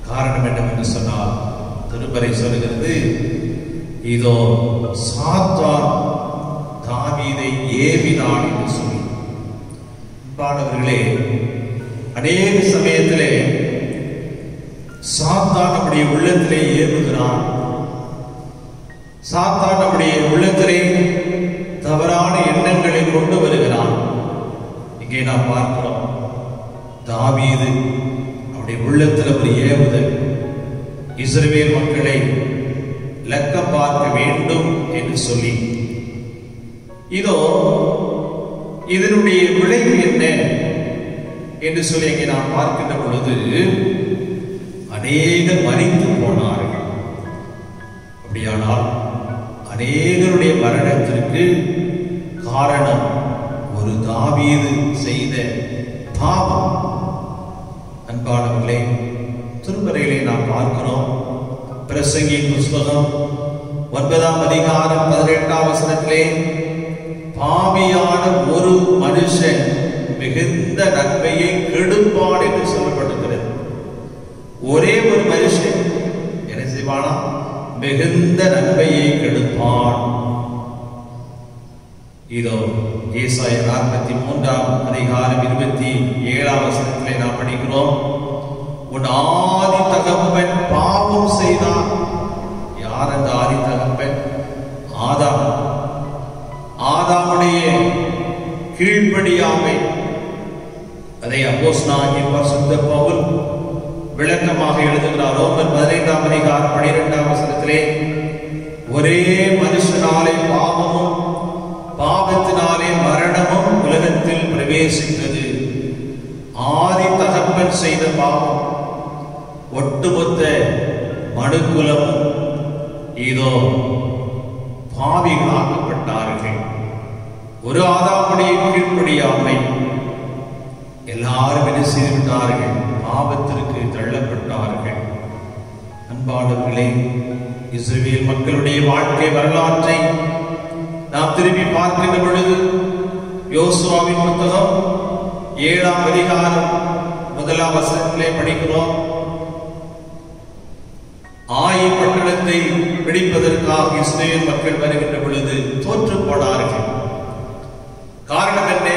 காரணம் என்னவென்று சொன்னால், திருமறை சொல்கிறது, இதோ சாத்தான் தாவீதை ஏவினான் என்று சொல்லி. அன்பானவர்களே, அநேக சமயத்திலே சாத்தான் நம்முடைய உள்ளத்திலே ஏவுகிறான். சாத்தான் நம்முடைய உள்ளத்திலே தவறான எண்ணங்களை கொண்டு வருகிறான். இங்கே நாம் பார்க்கிறோம், தாவீது அவருடைய உள்ளத்தில் ஒரு ஏவுதல், இஸ்ரவேல் மக்களை லக்கம் பார்க்க வேண்டும் என்று சொல்லி. இதோ இதனுடைய விளைவு என்ன என்று சொல்லி இங்கே நாம் பார்க்கின்ற பொழுது, அநேகர் மரித்து போனார்கள். அப்படியானால் அநேகருடைய மரணத்திற்கு காரணம் ஒரு தாவீது செய்த பாவம். அன்பானவர்களே, திருமறையிலே நாம் பார்க்கிறோம், பிரசங்கி புஸ்தகம் 9ஆம் அதிகாரம் 18ஆம் வசனத்திலே, பாவியான ஒரு மனுஷன் மிகுந்த நன்மையை கெடுப்பான் என்று சொல்லப்பட்டிருக்கிறது. ஒரே ஒரு மனுஷன் என்ன செய்வானா? மிகுந்த நன்மையை கெடுப்பான். இதோ ஏசாயா 43ஆம் அதிகாரம் 27ஆம் வசனத்திலே நாம் படிக்கிறோம், உன் ஆதி தகப்பன் பாவம் செய்தான். யார் அந்த ஆதி தகப்பன்? ஆதாம். ஆதாமுடைய கீழ்ப்படியாமை, அதை அப்போஸ்தலனாகிய பரிசுத்த பவுல் விளக்கமாக எழுதுகிறார். ரோமர் 15ஆம் அதிகாரம் 12ஆம் வசனத்திலே, ஒரே மனுஷனாலே பாவமும் பாவத்தினாலே மரணமும் உலகத்தில் பிரவேசித்தது. ஆதி தகப்பன் செய்த பாவம் ஒட்டுமொத்த மனுக்குலமும் இதோ பாவிகளாக்கப்பட்டார்கள். ஒரு ஆதாமுடைய கீழ்ப்படியாமை, எல்லாரும் என்ன செய்துவிட்டார்கள்? பாவத்திற்கு தள்ளப்பட்டார்கள். அன்பானவர்களே, இஸ்ரவேல் மக்களுடைய வாழ்க்கை வரலாற்றை நாம் திரும்பி பார்க்கின்ற பொழுது, யோசுவாவின் புத்தகம் 7ஆம் அதிகாரம் 1ஆம் வசனத்திலே படிக்கிறோம், ஆயி பட்டணத்தை பிடிப்பதற்காக இஸ்ரவேல் மக்கள் வருகின்ற பொழுது தோற்று போனார்கள். காரணம் என்ன?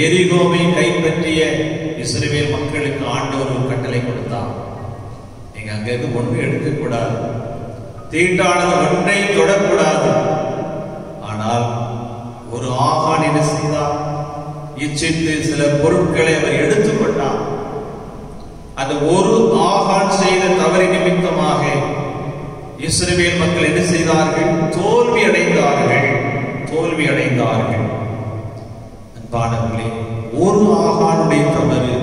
எரிகோவை கைப்பற்றிய இஸ்ரவேல் மக்களுக்கு ஆண்டவர் ஒரு கட்டளை கொடுத்தார். நீங்க அங்கிருந்து ஒன்று எடுக்கக்கூடாது, தீட்டானது ஒன்றை தொடக்கூடாது. ஆனால் ஒரு ஆகான் என்ன செய்தார்? இச்சித்து சில பொருட்களை அவர் எடுத்துக்கொண்டார். அந்த ஒரு ஆகான் செய்த தவறு நிமித்தமாக இஸ்ரவேல் மக்கள் என்ன செய்தார்கள்? தோல்வி அடைந்தார்கள். அன்பானவர்களே, ஒரு ஆகானுடைய தவறு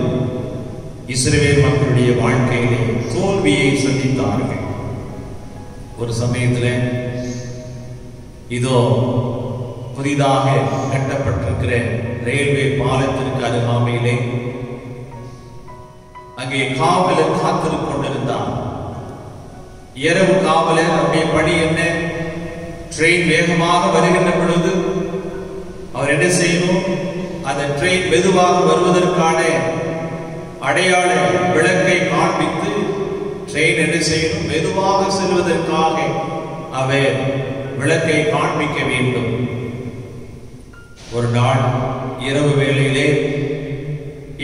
இஸ்ரவேல் மக்களுடைய வாழ்க்கையிலே தோல்வியை சந்தித்தார்கள். ஒரு சமயத்தில் இதோ புதிதாக கட்டப்பட்டிருக்கிற ரயில்வே பாலத்திற்கு அருகாமையிலே அங்கே காவலர் காத்திருக் கொண்டிருந்தார். இரவு காவலர் அவருடைய பணி என்ன? ட்ரெயின் வேகமாக வருகின்ற பொழுது அவர் என்ன செய்யணும்? அந்த ட்ரெயின் மெதுவாக வருவதற்கான அடையாள விளக்கை காண்பித்து ட்ரெயின் என்ன செய்யணும்? மெதுவாக செல்வதற்காக அவர் விளக்கை காண்பிக்க வேண்டும். ஒரு நாள் இரவு வேளையிலே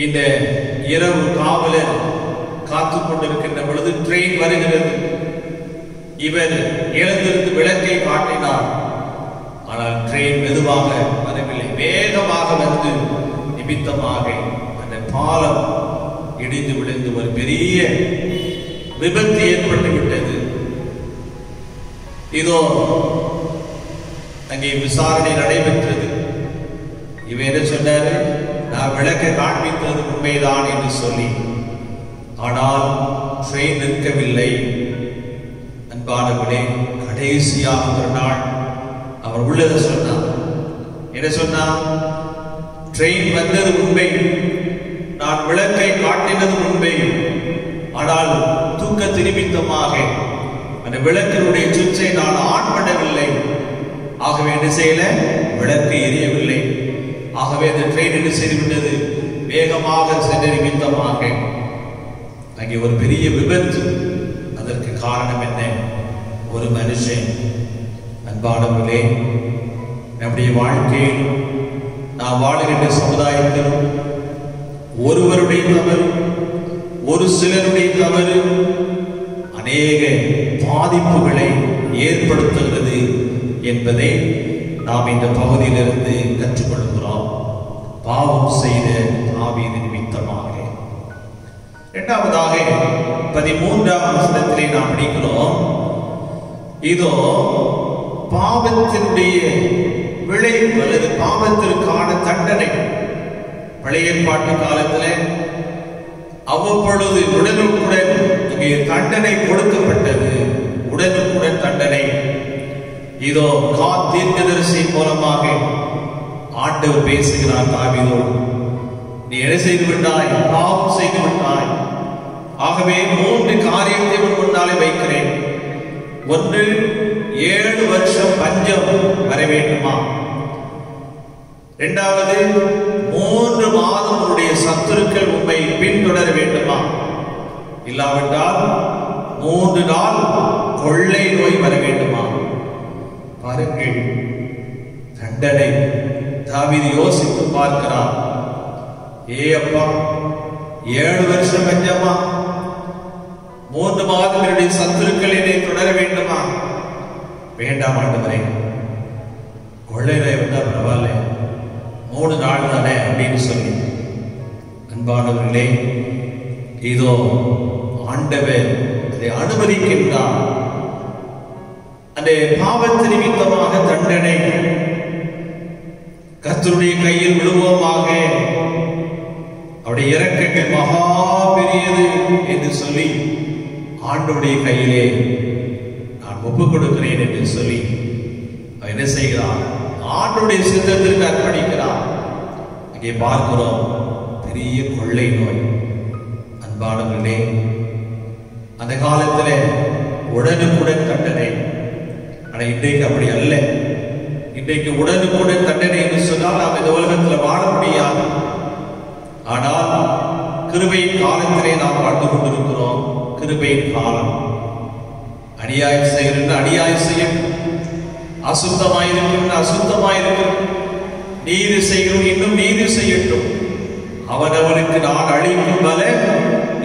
இந்த இரவு காவலர் காத்துக் கொண்டிருக்கின்ற பொழுது ட்ரெயின் வருகிறது. இவர் எழுந்திருந்து விளக்கை காட்டினார். ஆனால் ட்ரெயின் மெதுவாக வரவில்லை, வேகமாக வந்து நிமித்தமாக அந்த பாலம் இடிந்து விழுந்து ஒரு பெரிய விபத்து ஏற்பட்டு விட்டது. இதோ அங்கே விசாரணை நடைபெற்றது. இவன் என்ன சொன்னாரு? நான் விளக்கை காண்பித்தது உண்மைதான் என்று சொல்லி, ஆனால் ட்ரெயின் நிற்கவில்லை. அன்பானவர்களே, கடைசியாக ஒரு நாள் அவர் உள்ளதை சொன்னார். என்ன சொன்னார்? ட்ரெயின் வந்தது உண்மை, நான் விளக்கை காட்டினது உண்மை, ஆனால் தூக்க நிமித்தமாக அந்த விளக்கினுடைய சுவிட்சை நான் ஆன் பண்ணவில்லை. ஆகவே என்ன செய்யல? விளக்கு எரியவில்லை. ஆகவே அந்த ட்ரெயின் என்ன செய்துவிட்டது? வேகமாக சென்ற நிமித்தமாக அங்கே ஒரு பெரிய விபத்து. அதற்கு காரணம் என்ன? ஒரு மனுஷன். அன்பானவர்களே, நம்முடைய வாழ்க்கையில் நாம் வாழுகின்ற சமுதாயத்தில் ஒருவருடைய தவறு, ஒரு சிலருடைய தவறு அநேக பாதிப்புகளை ஏற்படுத்துகிறது என்பதை நாம் இந்த பகுதியிலிருந்து கற்றுக்கொள்கிறோம். பாவம் செய்த தாவீது நிமித்தமாக. இரண்டாவதாக 13ஆம் வசனத்திலே நாம் படிக்கிறோம், இதோ பாவத்தினுடைய விளைவு அல்லது பாவத்திற்கான தண்டனை. பழைய ஏற்பாட்டு காலத்தில் அவ்வப்பொழுது உடனுக்குடன் இங்கே தண்டனை கொடுக்கப்பட்டது. உடனுக்குடன் தண்டனை. இதோ தீர்க்கதரிசி மூலமாக ஆண்டவர் பேசுகிறார் தாவீதோடு. நீ என்ன செய்து விட்டாய்? பாவம் செய்து விட்டாய். ஆகவே 3 காரியத்தை முன்னாலே வைக்கிறேன். ஒன்று, 7 வருஷம் பஞ்சம் வர வேண்டுமா? இரண்டாவது, 3 மாதம் உன்னுடைய சத்துருக்கள் உண்மை பின்தொடர வேண்டுமா? இல்லாவிட்டால் 3 நாள் கொள்ளை நோய் வர வேண்டுமா? பாருங்கள், தண்டனை. தாவீது யோசித்து பார்க்கிறார். அப்பா, 7 வருஷம் பஞ்சமா? 3 மாதம் என்னுடைய சத்துருக்கள் என்னை தொடர வேண்டுமா? வேண்டாம் ஆண்டவரே, கொள்ளை நோய் வந்தா பரவாயில்ல, 3 நாள் தானே அப்படின்னு சொல்லி. அன்பானவர்களே, இதோ ஆண்டவர் அதை அனுமதிக்கின்றார். அந்த பாவத்து நிமித்தமாக தண்டனை. கர்த்தருடைய கையில் விழுவோமாக, அவருடைய இரக்கங்கள் மகா பெரியது என்று சொல்லி ஆண்டவருடைய கையிலே நான் ஒப்புக் கொடுக்கிறேன் என்று சொல்லி என்ன செய்கிறார்? ஆண்டவருடைய சித்தத்திற்கு அர்ப்பணிக்கிறார். அங்கே பார்க்கிறோம் பெரிய கொள்ளை நோய். அன்பானவர்களே, அந்த காலத்தில் உடனுக்குடன் தண்டனை. ஆனா இன்றைக்கு அப்படி அல்ல. இன்றைக்கு உடனுக்குடன் தண்டனை என்று சொன்னால் நாம் இந்த உலகத்தில் வாழ முடியாது. ஆனால் கிருபையின் காலத்திலே நாம் வாழ்ந்து கொண்டிருக்கிறோம். கிருபையின் காலம். அநியாயம் செய்கிற அநியாயம் செய்யும், அசுத்தமாயிருக்கும் அசுத்தமாயிருக்கும், நீதி செய்கிறோம் இன்னும் நீதி செய்யட்டும், அவனவனுக்கு நான் அழிக்கும் வரை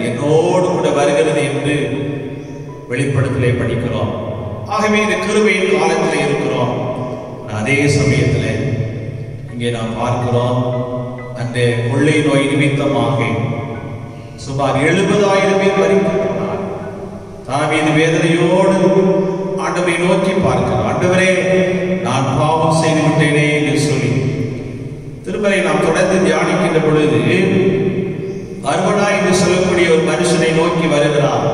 என்னோடு கூட வருகிறது என்று வெளிப்படுத்தலை படிக்கிறோம். ஆகவே இந்த கிருபையின் காலத்தில் இருக்கிறோம். அதே சமயத்தில் இங்கே நாம் பார்க்கிறோம், அந்த கொள்ளை நோய் நிமித்தமாக சுமார் 70,000 பேர் மரித்து போனார். தாவீது வேதனையோடு ஆண்டவரை நோக்கி பார்க்கிறார். ஆண்டவரே, நான் பாவம் செய்து விட்டேனே என்று சொல்லி திருமலை நாம் தொடர்ந்து தியானிக்கின்ற பொழுது அர்வனா என்று சொல்லக்கூடிய ஒரு மனுஷனை நோக்கி வருகிறார்.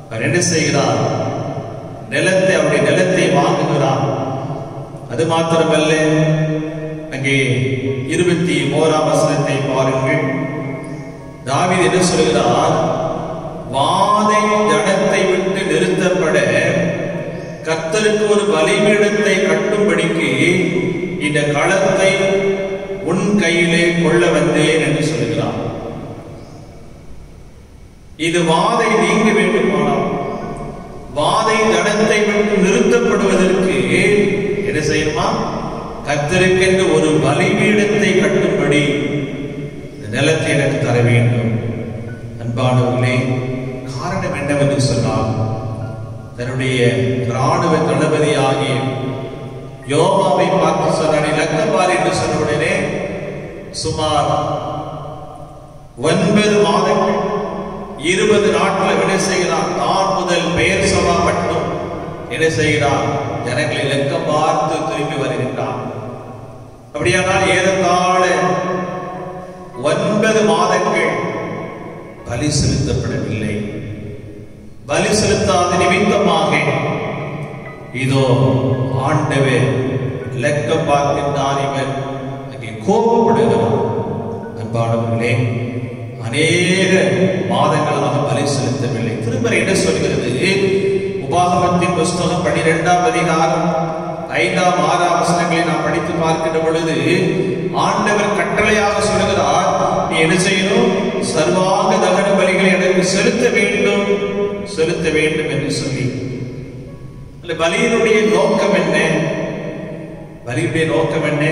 அவர் என்ன செய்கிறார்? நிலத்தை, அவருடைய நிலத்தை வாங்குகிறார். அது மாத்திரமல்ல, அங்கே 21ஆம் வசனத்தை பாருங்கள். தாவீது என்ன சொல்கிறார்? வாதை ஜனத்தை விட்டு நிறுத்தப்பட கர்த்தருக்கு ஒரு பலிபீடத்தை கட்டும்படிக்கு இந்த களத்தை உன் கையிலே கொள்ள வந்தேன் என்று சொல்கிறார். இது வாதை நீங்க வேண்டுமானால், வாதை ஜனத்தை விட்டு நிறுத்தப்படுவதற்கு என்ன செய்யணுமா? கர்த்தருக்கென்று ஒரு பலிபீடத்தை கட்டும்படி இந்த நிலத்தை எனக்கு தர வேண்டும். அன்பானவர்களே, காரணம் என்னவென்று சொன்னால், தன்னுடைய இராணுவ தளபதியாகிய யோவாவை பார்த்து சொன்னார், இலக்கபார் என்று சொன்ன உடனே சுமார் 9 மாதங்கள் 20 நாட்கள் விட செய்கிறார். தான் முதல் பெயர் சபா மட்டும் என்ன செய்கிறார்? ஜனங்களை லெக்கம் பார்த்து திரும்பி வருகின்றார். அப்படியானால் ஏறத்தாழ 9 மாதங்கள் பலி செலுத்தப்படவில்லை. பலி செலுத்தாத நிமித்தமாக இதோ ஆண்டவர் லெக்கம் பார்க்கின்றார். இவர் அங்கே கோபப்படுகிறார். அன்பானவர்களே, அநேக மாதங்களாக பலி செலுத்தவில்லை. திரும்ப என்ன சொல்கிறது? உபாகமத்தின் புஸ்தகம் 12ஆம் அதிகாரம் 5ஆம் 6ஆம் வசனங்களை நாம் படித்து பார்க்கின்ற பொழுது ஆண்டவர் கட்டளையாக சொல்கிறார், நீ என்ன செய்யணும்? சர்வாங்க தகன பலிகளை எனக்கு செலுத்த வேண்டும் என்று சொல்லி. பலியினுடைய நோக்கம் என்ன? பலியுடைய நோக்கம் என்ன?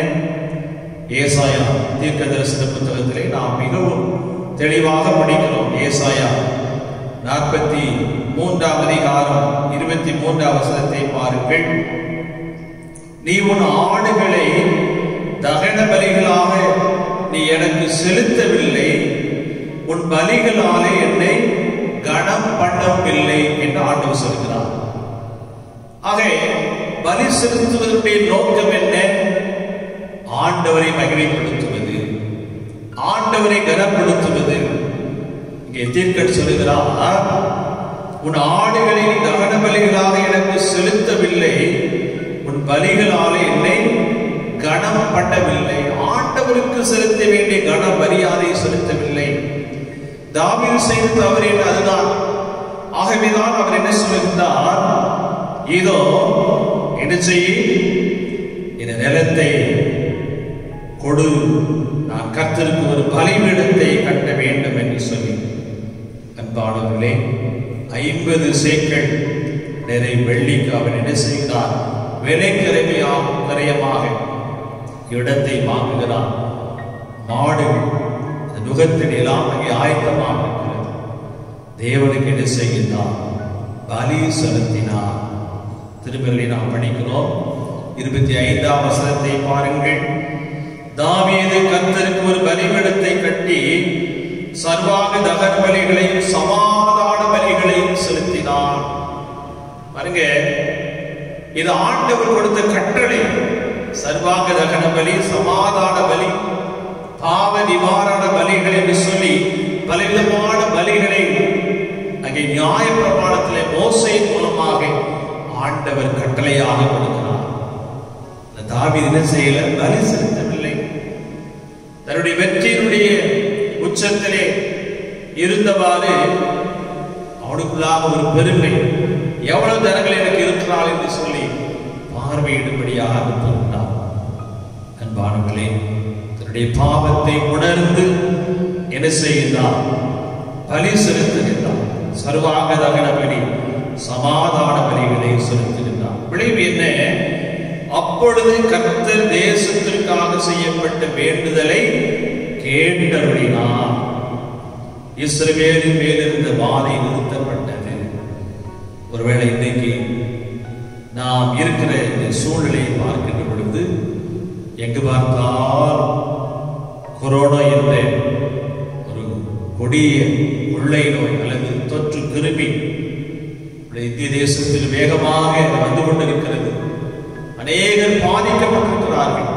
ஏசாயா தீர்க்கதரிசன புத்தகத்திலே நாம் மிகவும் தெளிவாக படிக்கிறோம். ஏசாயா 43ஆம் அதிகாரம் 23ஆம் வசனத்தை பாருங்கள். நீ உன் ஆடுகளை தகன பலிகளாக நீ எனக்கு செலுத்தவில்லை, உன் பலிகளாலே என்னை கனம் பண்ணவில்லை என்று ஆண்டவர் சொல்கிறார். ஆக பலி செலுத்துவதனுடைய நோக்கம் என்ன? ஆண்டவரை மகிமைப்படுத்துவது, ஆண்டவரை கனப்படுத்துவது. இங்கே தீர்க்கன் சொல்கிறார், உன் ஆடுகளை தகன பலிகளாக எனக்கு செலுத்தவில்லை, உன் பலிகளாலே என்னை கனம் பண்ணவில்லை. ஆண்டவருக்கு செலுத்த வேண்டிய கன மரியாதை செலுத்தவில்லை. தாவீது செய்த தவறு என்ன? அதுதான். ஆகவேதான் அவர் என்ன சொல்லுகிறார்? இதோ என்ன செய்ய, இந்த நிலத்தை கொடு, நான் கர்த்தருக்கு ஒரு பலிபீடத்தை கட்ட வேண்டும் என்று சொல்லி. அன்பானவர்களே, 50 சேக்கல் நிறை வெள்ளிக்கு அவர் என்ன செய்கிறார்? விலை கரையமாக இடத்தை வாங்குகிறார். மாடுகள் நுகத்தின் எல்லாம் அங்கே ஆயத்தமாக இருக்கிறது. தேவனுக்கு என்ன செய்கிறார்? பலி செலுத்தினார். திருமறை நாம் படிக்கிறோம். 25ஆம் வசனத்தை பாருங்கள். தாவீது கர்த்தருக்கு ஒரு பலிபீடத்தை கட்டி சர்வாங்க தகன பலிகளையும் சமாதான பலிகளையும் செலுத்தினார். பாருங்க, இது ஆண்டவர் கொடுத்த கட்டளை. சர்வாங்க தகன பலி, சமாதான பலி, பாவ நிவாரண பலிகள் என்று சொல்லி பலவிதமான பலிகளை அங்கே நியாய பிரமாணத்திலே மோசையின் மூலமாக ஆண்டவர் கட்டளையாக கொடுக்கிறார். தாவீது என்ன செய்யல? பலி செலுத்தவில்லை. தன்னுடைய வெற்றியினுடைய உச்சத்திலே இருந்தவாறு அவனுக்குள்ளாக ஒரு பெருமை, எவ்வளவு ஜனங்கள் எனக்கு இருக்கிறாள் என்று சொல்லி பார்வையிடும்படியாக அனுப்புகிறார். அன்பானவர்களே, தன்னுடைய பாவத்தை உணர்ந்து என்ன செய்கிறார்? பலி செலுத்துகின்றார். சர்வாங்க தகன பலி, சமாதான பலிகளை செலுத்துகின்றார். விளைவு என்ன? அப்பொழுது கர்த்தர் தேசத்திற்காக செய்யப்பட்ட வேண்டுதலை கேட்டருளினார். இஸ்ரவேலின் மேலிருந்த வாதை நிறுத்தப்பட்டது. ஒருவேளை இன்றைக்கு நாம் இருக்கிற இந்த சூழ்நிலையை பார்க்கின்ற பொழுது எங்கு பார்த்தால் கொரோனா என்ற ஒரு கொடிய கொள்ளை நோய் அல்லது தொற்று கிருமி இந்திய தேசத்தில் வேகமாக வந்து கொண்டிருக்கிறது. அநேகர் பாதிக்கப்பட்டிருக்கிறார்கள்.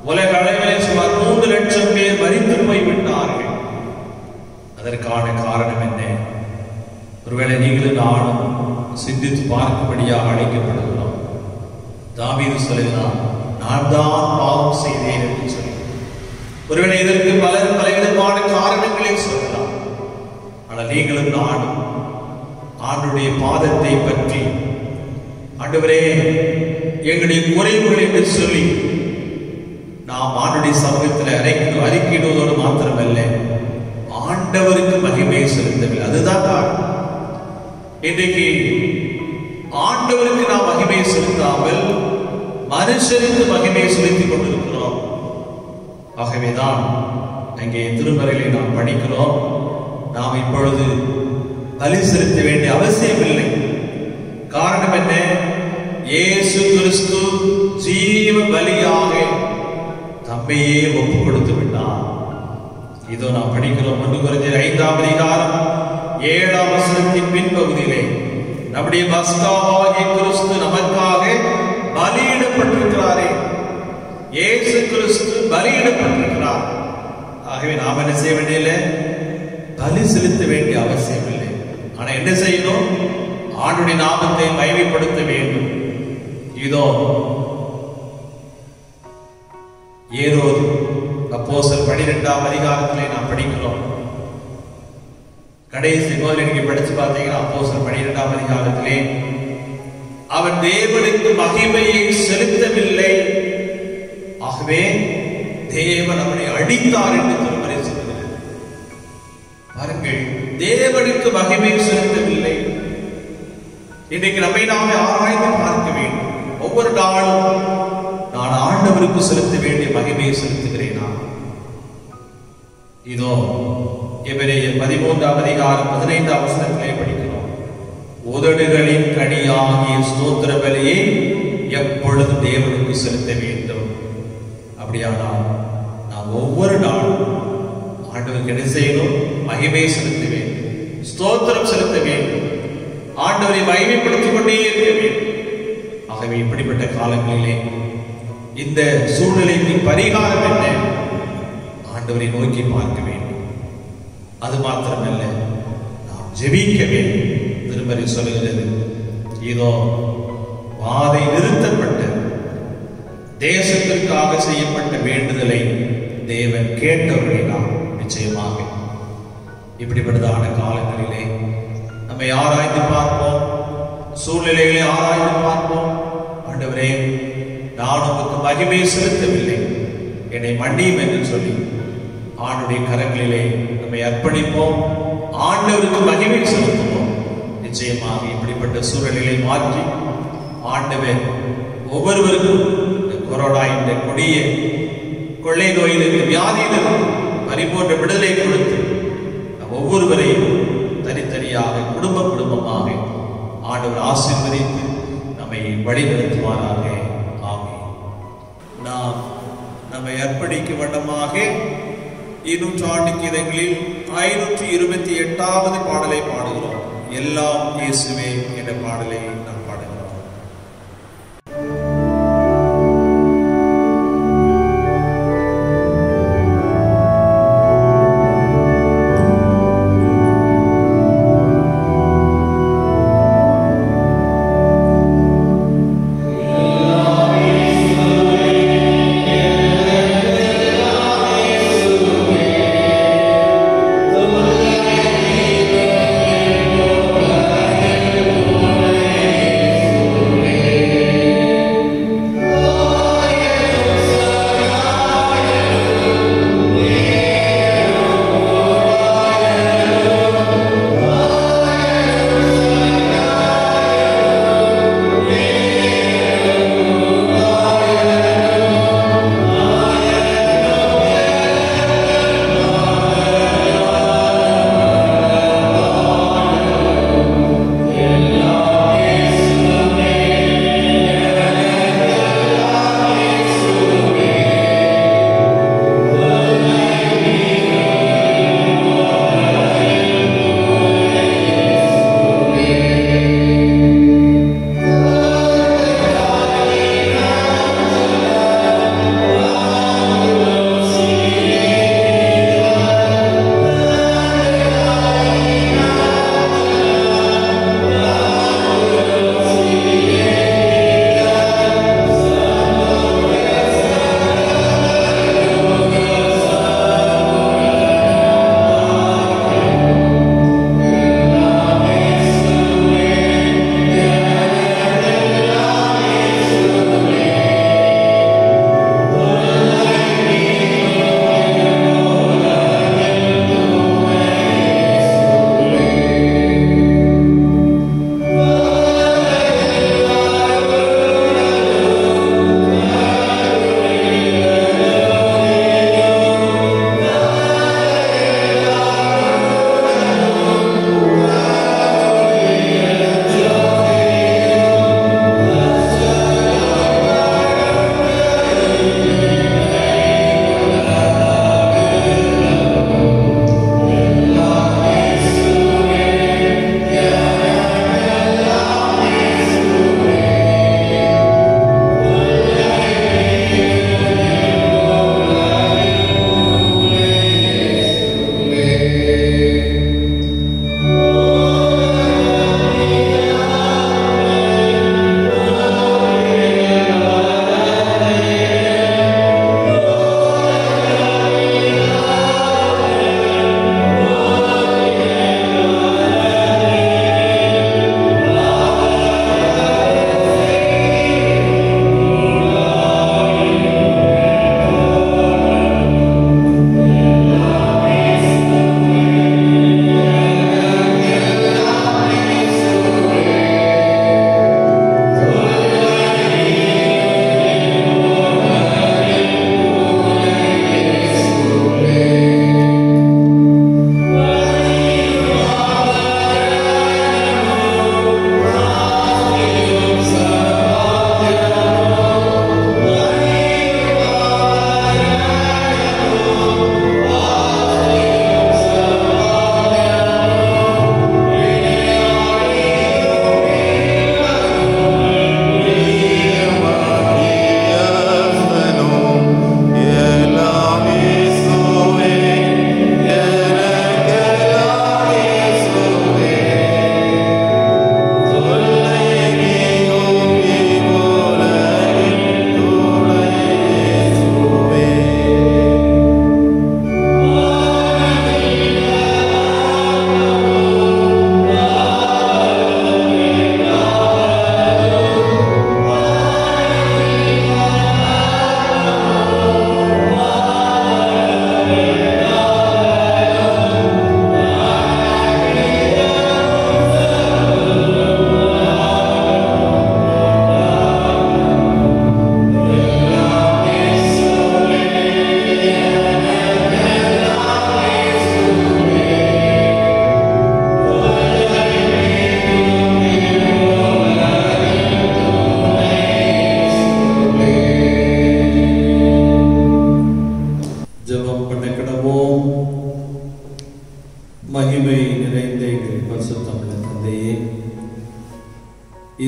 உலக அளவில் சுமார் 3 லட்சம் பேர் மரித்து போய்விட்டார்கள். அதற்கான காரணம் என்ன? ஒருவேளை நீங்களும் நானும் சிந்தித்து பார்க்கும்படியாக அழைக்கப்படுகிறோம். தாவீது சொல்கிறார், நான் தான் பாவம் செய்தேன் என்று சொல்லி. ஒருவேளை இதற்கு பலர் பலவிதமான காரணங்களை சொல்லலாம். ஆனால் நீங்களும் நானும் ஆண்டுடைய பாதத்தை பற்றி, ஆண்டவரே எங்களுடைய குறைவுகள் என்று சொல்லி நாம் ஆண்டுடைய சமூகத்தில் அறிக்கையிடுவதோடு மாத்திரமல்ல, ஆண்டவருக்கு மகிமை செலுத்தவில்லை. அதுதான் காரணம். இன்றைக்கு ஆண்டவருக்கு நாம் மகிமை செலுத்தாமல் மனுஷருக்கு மகிமை செலுத்திக் கொண்டிருக்கிறோம். ஆகவேதான் அங்கே திருமறையிலே நாம் படிக்கிறோம், நாம் இப்பொழுது பலி செலுத்த வேண்டிய அவசியம் இல்லை. காரணம் என்ன? இயேசு கிறிஸ்து ஜீவ பலியாக தம்மையே ஒப்பு கொடுத்து விட்டார். இதோ நாம் படிக்கிறோம் 1 கொரிந்தியர் 5ஆம் அதிகாரம் 7ஆம் வசனத்தின் பின்பகுதியிலே, நம்முடைய பஸ்காவாகிய கிறிஸ்து நமக்காக பலியிடப்பட்டிருக்கிறாரே. இயேசு கிறிஸ்து பலியிடப்பட்டிருக்கிறார். ஆகவே நாம் என்ன செய்ய வேண்டியதில்லை, பலி செலுத்த வேண்டிய அவசியம் இல்லை. ஆனா என்ன செய்யணும், ஆண்டுடைய நாமத்தை மகிமைப்படுத்த வேண்டும். இதோ ஏரோது அப்போஸ்தலர் 12ஆம் அதிகாரத்திலே நாம் படிக்கிறோம். கடைசி முதல் நீங்க படிச்சு பார்த்தீங்கன்னா அப்போஸ்தலர் 12ஆம் அதிகாரத்திலே அவன் தேவனுக்கு மகிமையை செலுத்தவில்லை, ஆகவே தேவன் அவனை அடித்தார் என்று திருமறை சொல்கிறது. பாருங்கள், தேவனுக்கு மகிமை செலுத்தவில்லை. இன்றைக்கு நம்மை நாமே ஆராய்ந்து பார்க்க வேண்டும். ஒவ்வொரு நாளும் நான் ஆண்டவருக்கு செலுத்த வேண்டிய மகிமையை செலுத்துகிறேனா? இதோ எபிரேயர் 13ஆம் அதிகாரம் 15ஆம் வசனத்திலே படிக்கிறோம். உதடுகளின் கனியாகிய ஸ்தோத்திர பலியை எப்பொழுது தேவனுக்கு செலுத்த வேண்டும். அப்படியானால் நாம் ஒவ்வொரு நாளும் ஆண்டவருக்கு என்ன செய்யணும், மகிமை செலுத்த வேண்டும், ஸ்தோத்திரம் செலுத்த வேண்டும், ஆண்டவரை மகிமைப்படுத்திக் கொண்டே இருக்க வேண்டும். ஆகவே இப்படிப்பட்ட காலங்களிலே இந்த சூழ்நிலைக்கு பரிகாரம் என்ன? ஆண்டவரை நோக்கி பார்க்க வேண்டும். அது மாத்திரமல்ல, நாம் ஜெபிக்க வேண்டும். திருமறை சொல்லுகிறது, இதோ வாதை நிறுத்தப்பட்ட தேசத்திற்காக செய்யப்பட்ட வேண்டுதலை தேவன் கேட்டவர்களை நாம் நிச்சயமாக இப்படிப்பட்டதான காலங்களிலே நம்மை ஆராய்ந்து பார்ப்போம், சூழ்நிலைகளை ஆராய்ந்து பார்ப்போம். ஆண்டவரே, நான் உமக்கு மகிமை செலுத்தவில்லை, என்னை மன்னியும் என்று சொல்லி ஆண்டுடைய கரங்களிலே நம்மை அர்ப்பணிப்போம், ஆண்டவருக்கு மகிமை செலுத்துவோம். நிச்சயமாக இப்படிப்பட்ட சூழலிலே மாற்றி ஆண்டவர் ஒவ்வொருவருக்கும் இந்த கொரோனா இந்த கொடிய கொள்ளை நோயிலிருந்து வியாதியிலிருந்து பரிபூர்ண விடுதலை கொடுத்து ஒவ்வொருவரையும் தனித்தனியாக குடும்பமாக ஆண்டவர் ஆசீர்வதித்து நம்மை வழிநடத்துவாராக. ஆமென். நாம் நம்மை அர்ப்பணிக்கும் வண்ணமாக இந்நூற்றாண்டு கீதங்களில் 528வது பாடலை பாடுகிறோம். எல்லாம் இயேசுவே என்ற பாடலை நாம் பாடுகிறோம். Amen.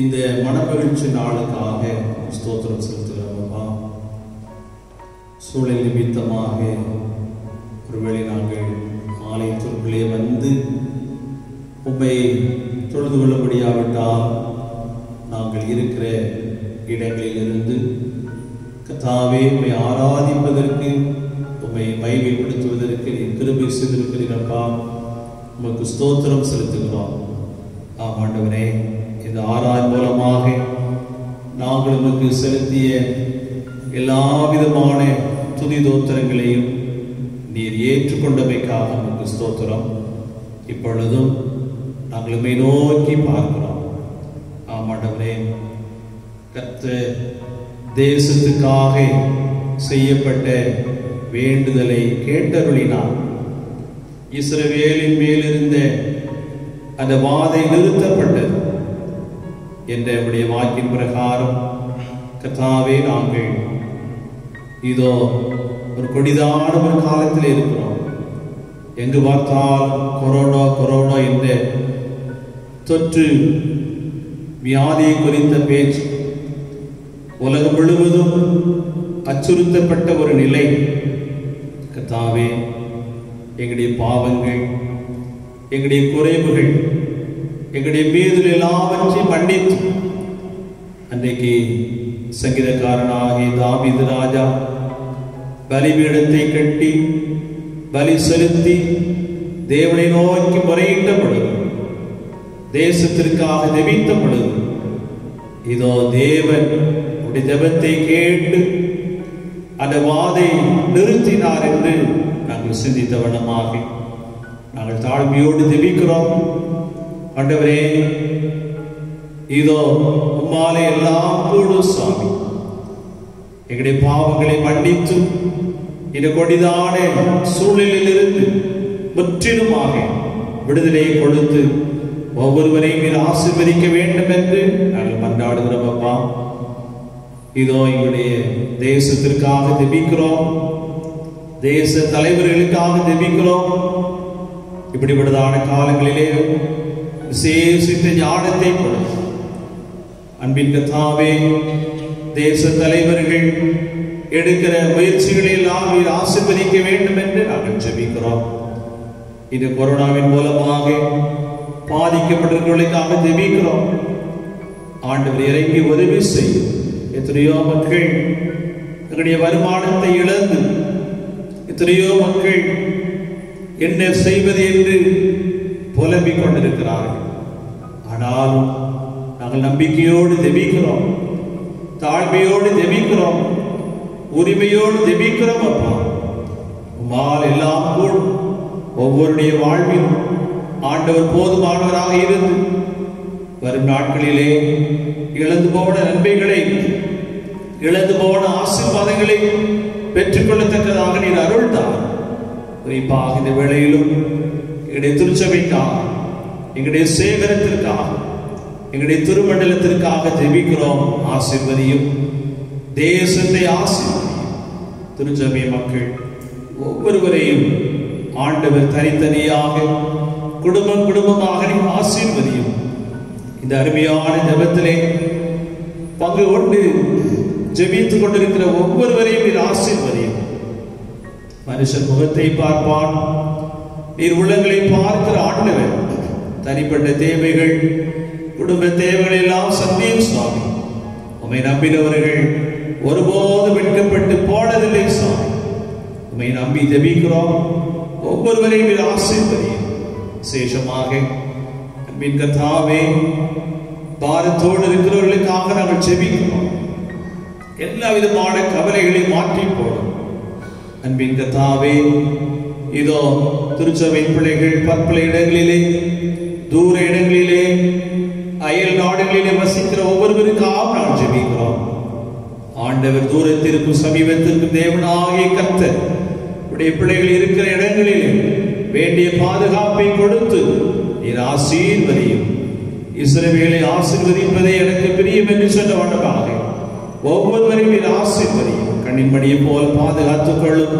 இந்த மனமகிழ்ச்சி நாளுக்காக ஸ்தோத்திரம் செலுத்துகிறோம். சூழல் நிமித்தமாக ஒருவேளை நாங்கள் ஆலயத்திற்குள்ளே வந்து உம்மை தொழுது கொள்ள முடியாவிட்டால் நாங்கள் இருக்கிற இடங்களிலிருந்து கர்த்தாவே உம்மை ஆராதிப்பதற்கு, உம்மை மகிமைப்படுத்துவதற்கு நீர் கிருபை செய்திருக்கிறீர்களப்பா. உமக்கு ஸ்தோத்திரம் செலுத்துகிறோம். ஆண்டவரே, இந்த ஆராய் மூலமாக நாங்கள் உமக்கு செலுத்திய எல்லா விதமான துதி தோத்திரங்களையும் நீர் ஏற்றுக்கொண்டமைக்காக உமக்கு ஸ்தோத்திரம். இப்பொழுதும் நாங்கள் உம்மை நோக்கி பார்க்கிறோம். ஆண்டவரே, கர்த்தர் தேசத்துக்காக செய்யப்பட்ட வேண்டுதலை கேட்டருளினார். இஸ்ரவேலின் மேலிருந்த அந்த வாதை நிறுத்தப்பட்டது என்ற நம்முடைய வாக்கின் பிரகாரம் கர்த்தாவே, நாங்கள் இதோ ஒரு கொடிதான ஒரு காலத்தில் இருக்கிறோம். எங்கு பார்த்தால் கொரோனா கொரோனா என்ற தொற்று வியாதியை குறித்த பேச்சு உலகம் முழுவதும் அச்சுறுத்தப்பட்ட ஒரு நிலை. கர்த்தாவே, எங்களுடைய பாவங்கள், எங்களுடைய குறைவுகள், எங்களுடைய மீது எல்லாவற்றையும் மன்னித்து அன்றைக்கு சங்கீதக்காரனாகிய தாவீது ராஜா பலிபீடத்தை கட்டி பலி செலுத்தி தேவனை நோக்கி முறையிட்ட பொழுது, தேசத்திற்காக ஜெபித்த பொழுது, இதோ தேவன் உடைய ஜெபத்தை கேட்டு அந்த வாதை நிறுத்தினார் என்று நாங்கள் சிந்தித்த வண்ணமாக நாங்கள் தாழ்மையோடு ஜெபிக்கிறோம். ஆண்டவரே, இதோ உம்மாலே எல்லாம் கூடும் சுவாமி. எங்களுடைய பாவங்களை மன்னித்து இந்த கொடிதான சூழலில் இருந்து முற்றிலுமாக விடுதலை கொடுத்து ஒவ்வொருவரையும் ஆசீர்வதிக்க வேண்டும் என்று நாங்கள் மன்றாடுகிறோம். அப்பா, இதோ எங்களுடைய தேசத்திற்காக ஜெபிக்கிறோம், தேச தலைவர்களுக்காக ஜெபிக்கிறோம். இப்படிப்பட்டதான காலங்களிலே விசேஷித்த ஞானத்தை கொடுத்து அன்பின் கர்த்தாவே, தேச தலைவர்கள் எடுக்கிற முயற்சிகளை எல்லாம் நீர் ஆசீர்வதிக்க வேண்டும் என்று நாங்கள் ஜெபிக்கிறோம். இந்த கொரோனாவின் மூலமாக பாதிக்கப்பட்டிருக்கிறவர்களுக்காக ஜெபிக்கிறோம். ஆண்டவர் இறங்கி உதவி செய்யும். எத்தனையோ மக்கள் தங்களுடைய வருமானத்தை இழந்து, எத்தனையோ மக்கள் என்ன செய்வது என்று புலம்பிக் கொண்டிருக்கிறார்கள். ஆனாலும் நாங்கள் நம்பிக்கையோடு ஜெபிக்கிறோம், தாழ்மையோடு ஜெபிக்கிறோம், உரிமையோடு ஜெபிக்கிறோம். அப்பா, உம்மால் எல்லாம் கூடும். ஒவ்வொருடைய வாழ்விலும் ஆண்டவர் போதுமானவராக இருந்து வரும் நாட்களிலே இழந்து போன நன்மைகளை, இழந்து போன ஆசீர்வாதங்களை பெற்றுக்கொள்ளத்தக்கதாக நீர் அருள்தார். குறிப்பாக இந்த வேளையிலும் எங்களுடைய திருச்சபைக்காக, எங்களுடைய சேகரத்திற்காக, எங்களுடைய திருமண்டலத்திற்காக ஜெபிக்கிறோம். ஆசீர்வதியும், தேசத்தை ஆசீர்வதியும். திருச்சபை மக்கள் ஒவ்வொருவரையும் ஆண்டவர் தனித்தனியாக, குடும்பம் குடும்பமாக நீர் ஆசீர்வதியும். இந்த அருமையான ஜெபத்திலே பங்கு கொண்டு ஜெபித்துக் கொண்டிருக்கிற ஒவ்வொருவரையும் நீர் ஆசீர்வதியும். மனுஷன் முகத்தை பார்ப்பான், நீர் உள்ளங்களை பார்க்கிற ஆண்டவர். தனிப்பட்ட தேவைகள், குடும்ப தேவைகள் எல்லாம் சந்தியும் சுவாமி. உம்மை நம்பினவர்கள் ஒருபோது வெட்கப்பட்டு போனதில்லை சுவாமி. உம்மை நம்பி ஜெபிக்கிறோம். ஒவ்வொருவரையும் நீர் ஆசீர்வதியும். விசேஷமாக அன்பின் கர்த்தாவே, பாரத்தோடு இருக்கிறவர்களுக்காக நாங்கள் ஜெபிக்கிறோம். எல்லா விதமான கவலைகளையும் மாற்றி போடும். அன்பின் கர்த்தாவே, இதோ திருச்சபை பிள்ளைகள் பற்பல இடங்களிலே, தூர இடங்களிலே, அயல் நாடுகளிலே வசிக்கிற ஒவ்வொருவருக்காக நாங்கள் ஜெபிக்கிறோம். ஆண்டவர் தூரத்திற்கும் சமீபத்திற்கும் தேவனாகிய கர்த்தர் உடைய பிள்ளைகள் இருக்கிற இடங்களிலே வேண்டிய பாதுகாப்பை கொடுத்து நீர் ஆசீர்வதியும். இஸ்ரவேலை ஆசீர்வதிப்பதே எனக்கு பிரியம் என்று சொன்ன வண்ணமாக ஒவ்வொருவரையும் நீர் ஆசீர்வதியும். கண்ணின் மணியை போல் பாதுகாத்துக் கொள்ளும்.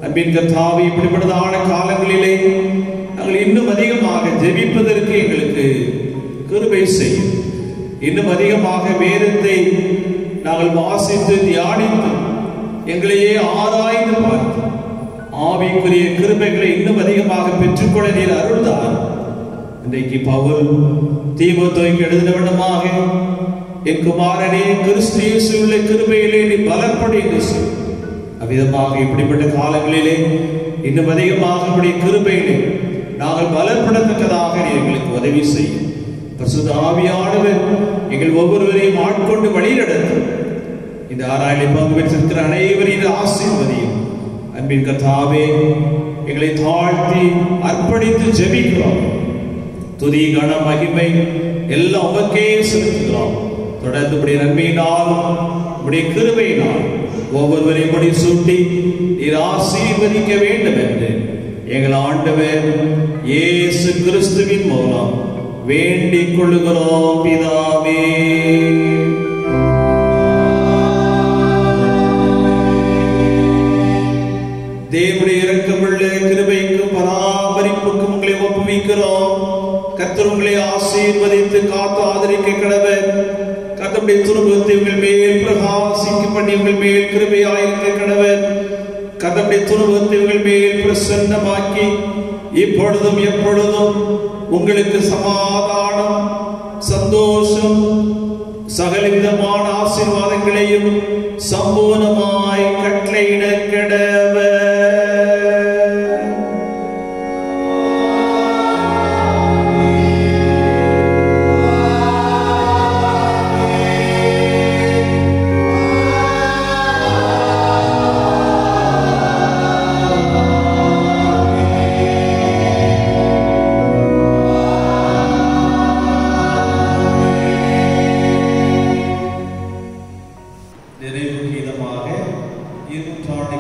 அன்பின் கர்த்தாவே, இப்படிப்பட்டதான காலங்களிலே நாங்கள் இன்னும் அதிகமாக ஜெபிப்பதற்கு எங்களுக்கு கிருபை செய்யும். இன்னும் அதிகமாக வேதத்தை நாங்கள் வாசித்து தியானித்து எங்களையே ஆராய்ந்து பார்த்து ஆவிக்குரிய கிருபைகளை இன்னும் அதிகமாக பெற்றுக்கொள்ள நீர் அருள்தான். இன்றைக்கு பவுல் தீமோத்தேயுக்கு எழுதினவண்ணமாக என் குமாரனே கிறிஸ்து இயேசுவுள்ள கிருபையிலே நீ பலப்படு என்று சொல். அவ்விதமாக இப்படிப்பட்ட காலங்களிலே இன்னும் அதிகமாக உடைய கிருபையிலே நாங்கள் பலப்படத்தக்கதாக நீர் எங்களுக்கு உதவி செய்யும். பரிசுத்த ஆவியானவர் எங்கள் ஒவ்வொருவரையும் ஆட்கொண்டு வழிநடத்தும். இந்த ஆராய்ச்சி பங்கு பெற்றிருக்கிற அனைவரையும் ஆசீர்வதியும். அன்பின் கர்த்தாவே, எங்களை தாழ்த்தி அர்ப்பணித்து ஜெபிக்கிறோம். துதி கன மகிமை எல்லாம் உமக்கே செலுத்துகிறோம். தொடர்ந்து உடைய நன்மையினாலும் உடைய கிருபையினால் ஒவ்வொருவரையும் முடி சூட்டி நீர் ஆசீர்வதிக்க வேண்டும் என்று எங்கள் ஆண்டவர் இயேசு கிறிஸ்துவின் மூலம் வேண்டிக் கொள்ளுகிறோம் பிதாவே. தேவனுடைய இரக்கமுள்ள கிருபைக்கும் பராமரிப்புக்கும் உங்களை ஒப்புவிக்கிறோம். கர்த்தர் உங்களை ஆசீர்வதித்து காத்து ஆதரிக்க கடவர். கர்த்தருடைய துருவத்தை உங்கள் மேல் பிரகாசிக்க பண்ணி உங்கள் மேல் கிருபையாயிருக்க கடவர். கர்த்தருடைய துருவத்தை உங்கள் மேல் பிரசன்னமாக்கி இப்பொழுதும் எப்பொழுதும் உங்களுக்கு சமாதானம், சந்தோஷம், சகலவிதமான ஆசீர்வாதங்களையும் சம்பூர்ணமாய் கட்டளையிட கடவர். நிறைவு கீதமாக 200 ஆண்டு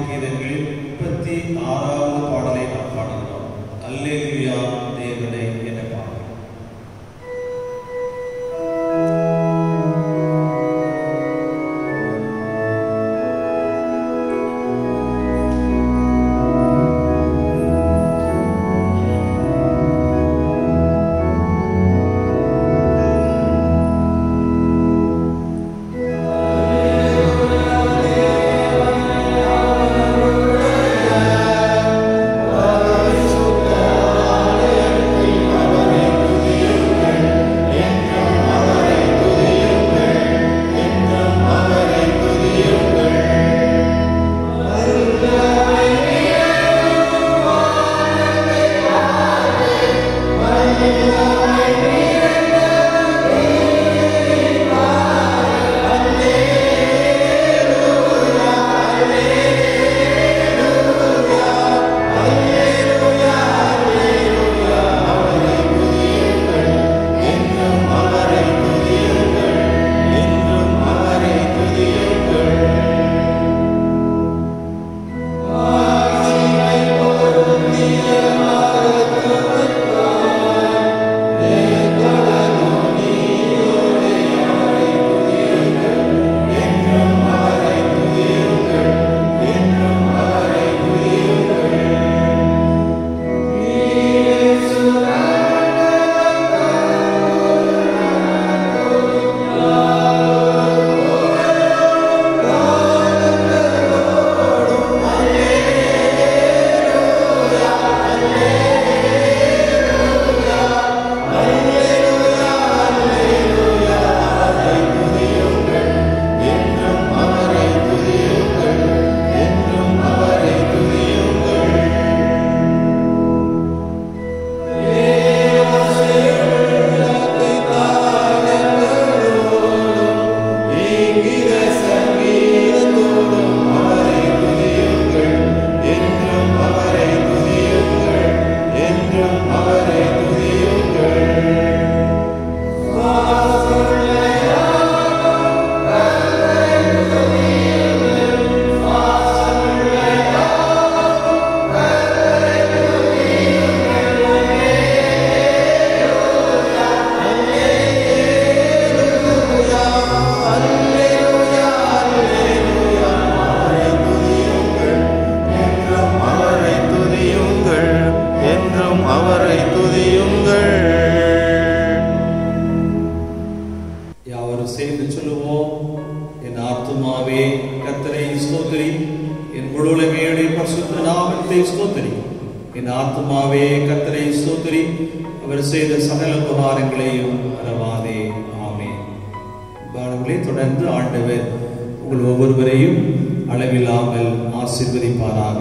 சேர்ந்து சொல்லுவோம். என் ஆத்துமாவே கர்த்தரை ஸ்தோத்திரி, என் முழுமையுடைய பரிசுத்த நாமத்தை ஸ்தோத்திரி. என் ஆத்துமாவே கர்த்தரை ஸ்தோத்திரி, அவர் செய்த சகல உபகாரங்களையும் மறவாதே. ஆமென். பாடங்களை தொடர்ந்து ஆண்டவர் உங்கள் ஒவ்வொருவரையும் அளவில்லாமல் ஆசீர்வதிப்பாராக.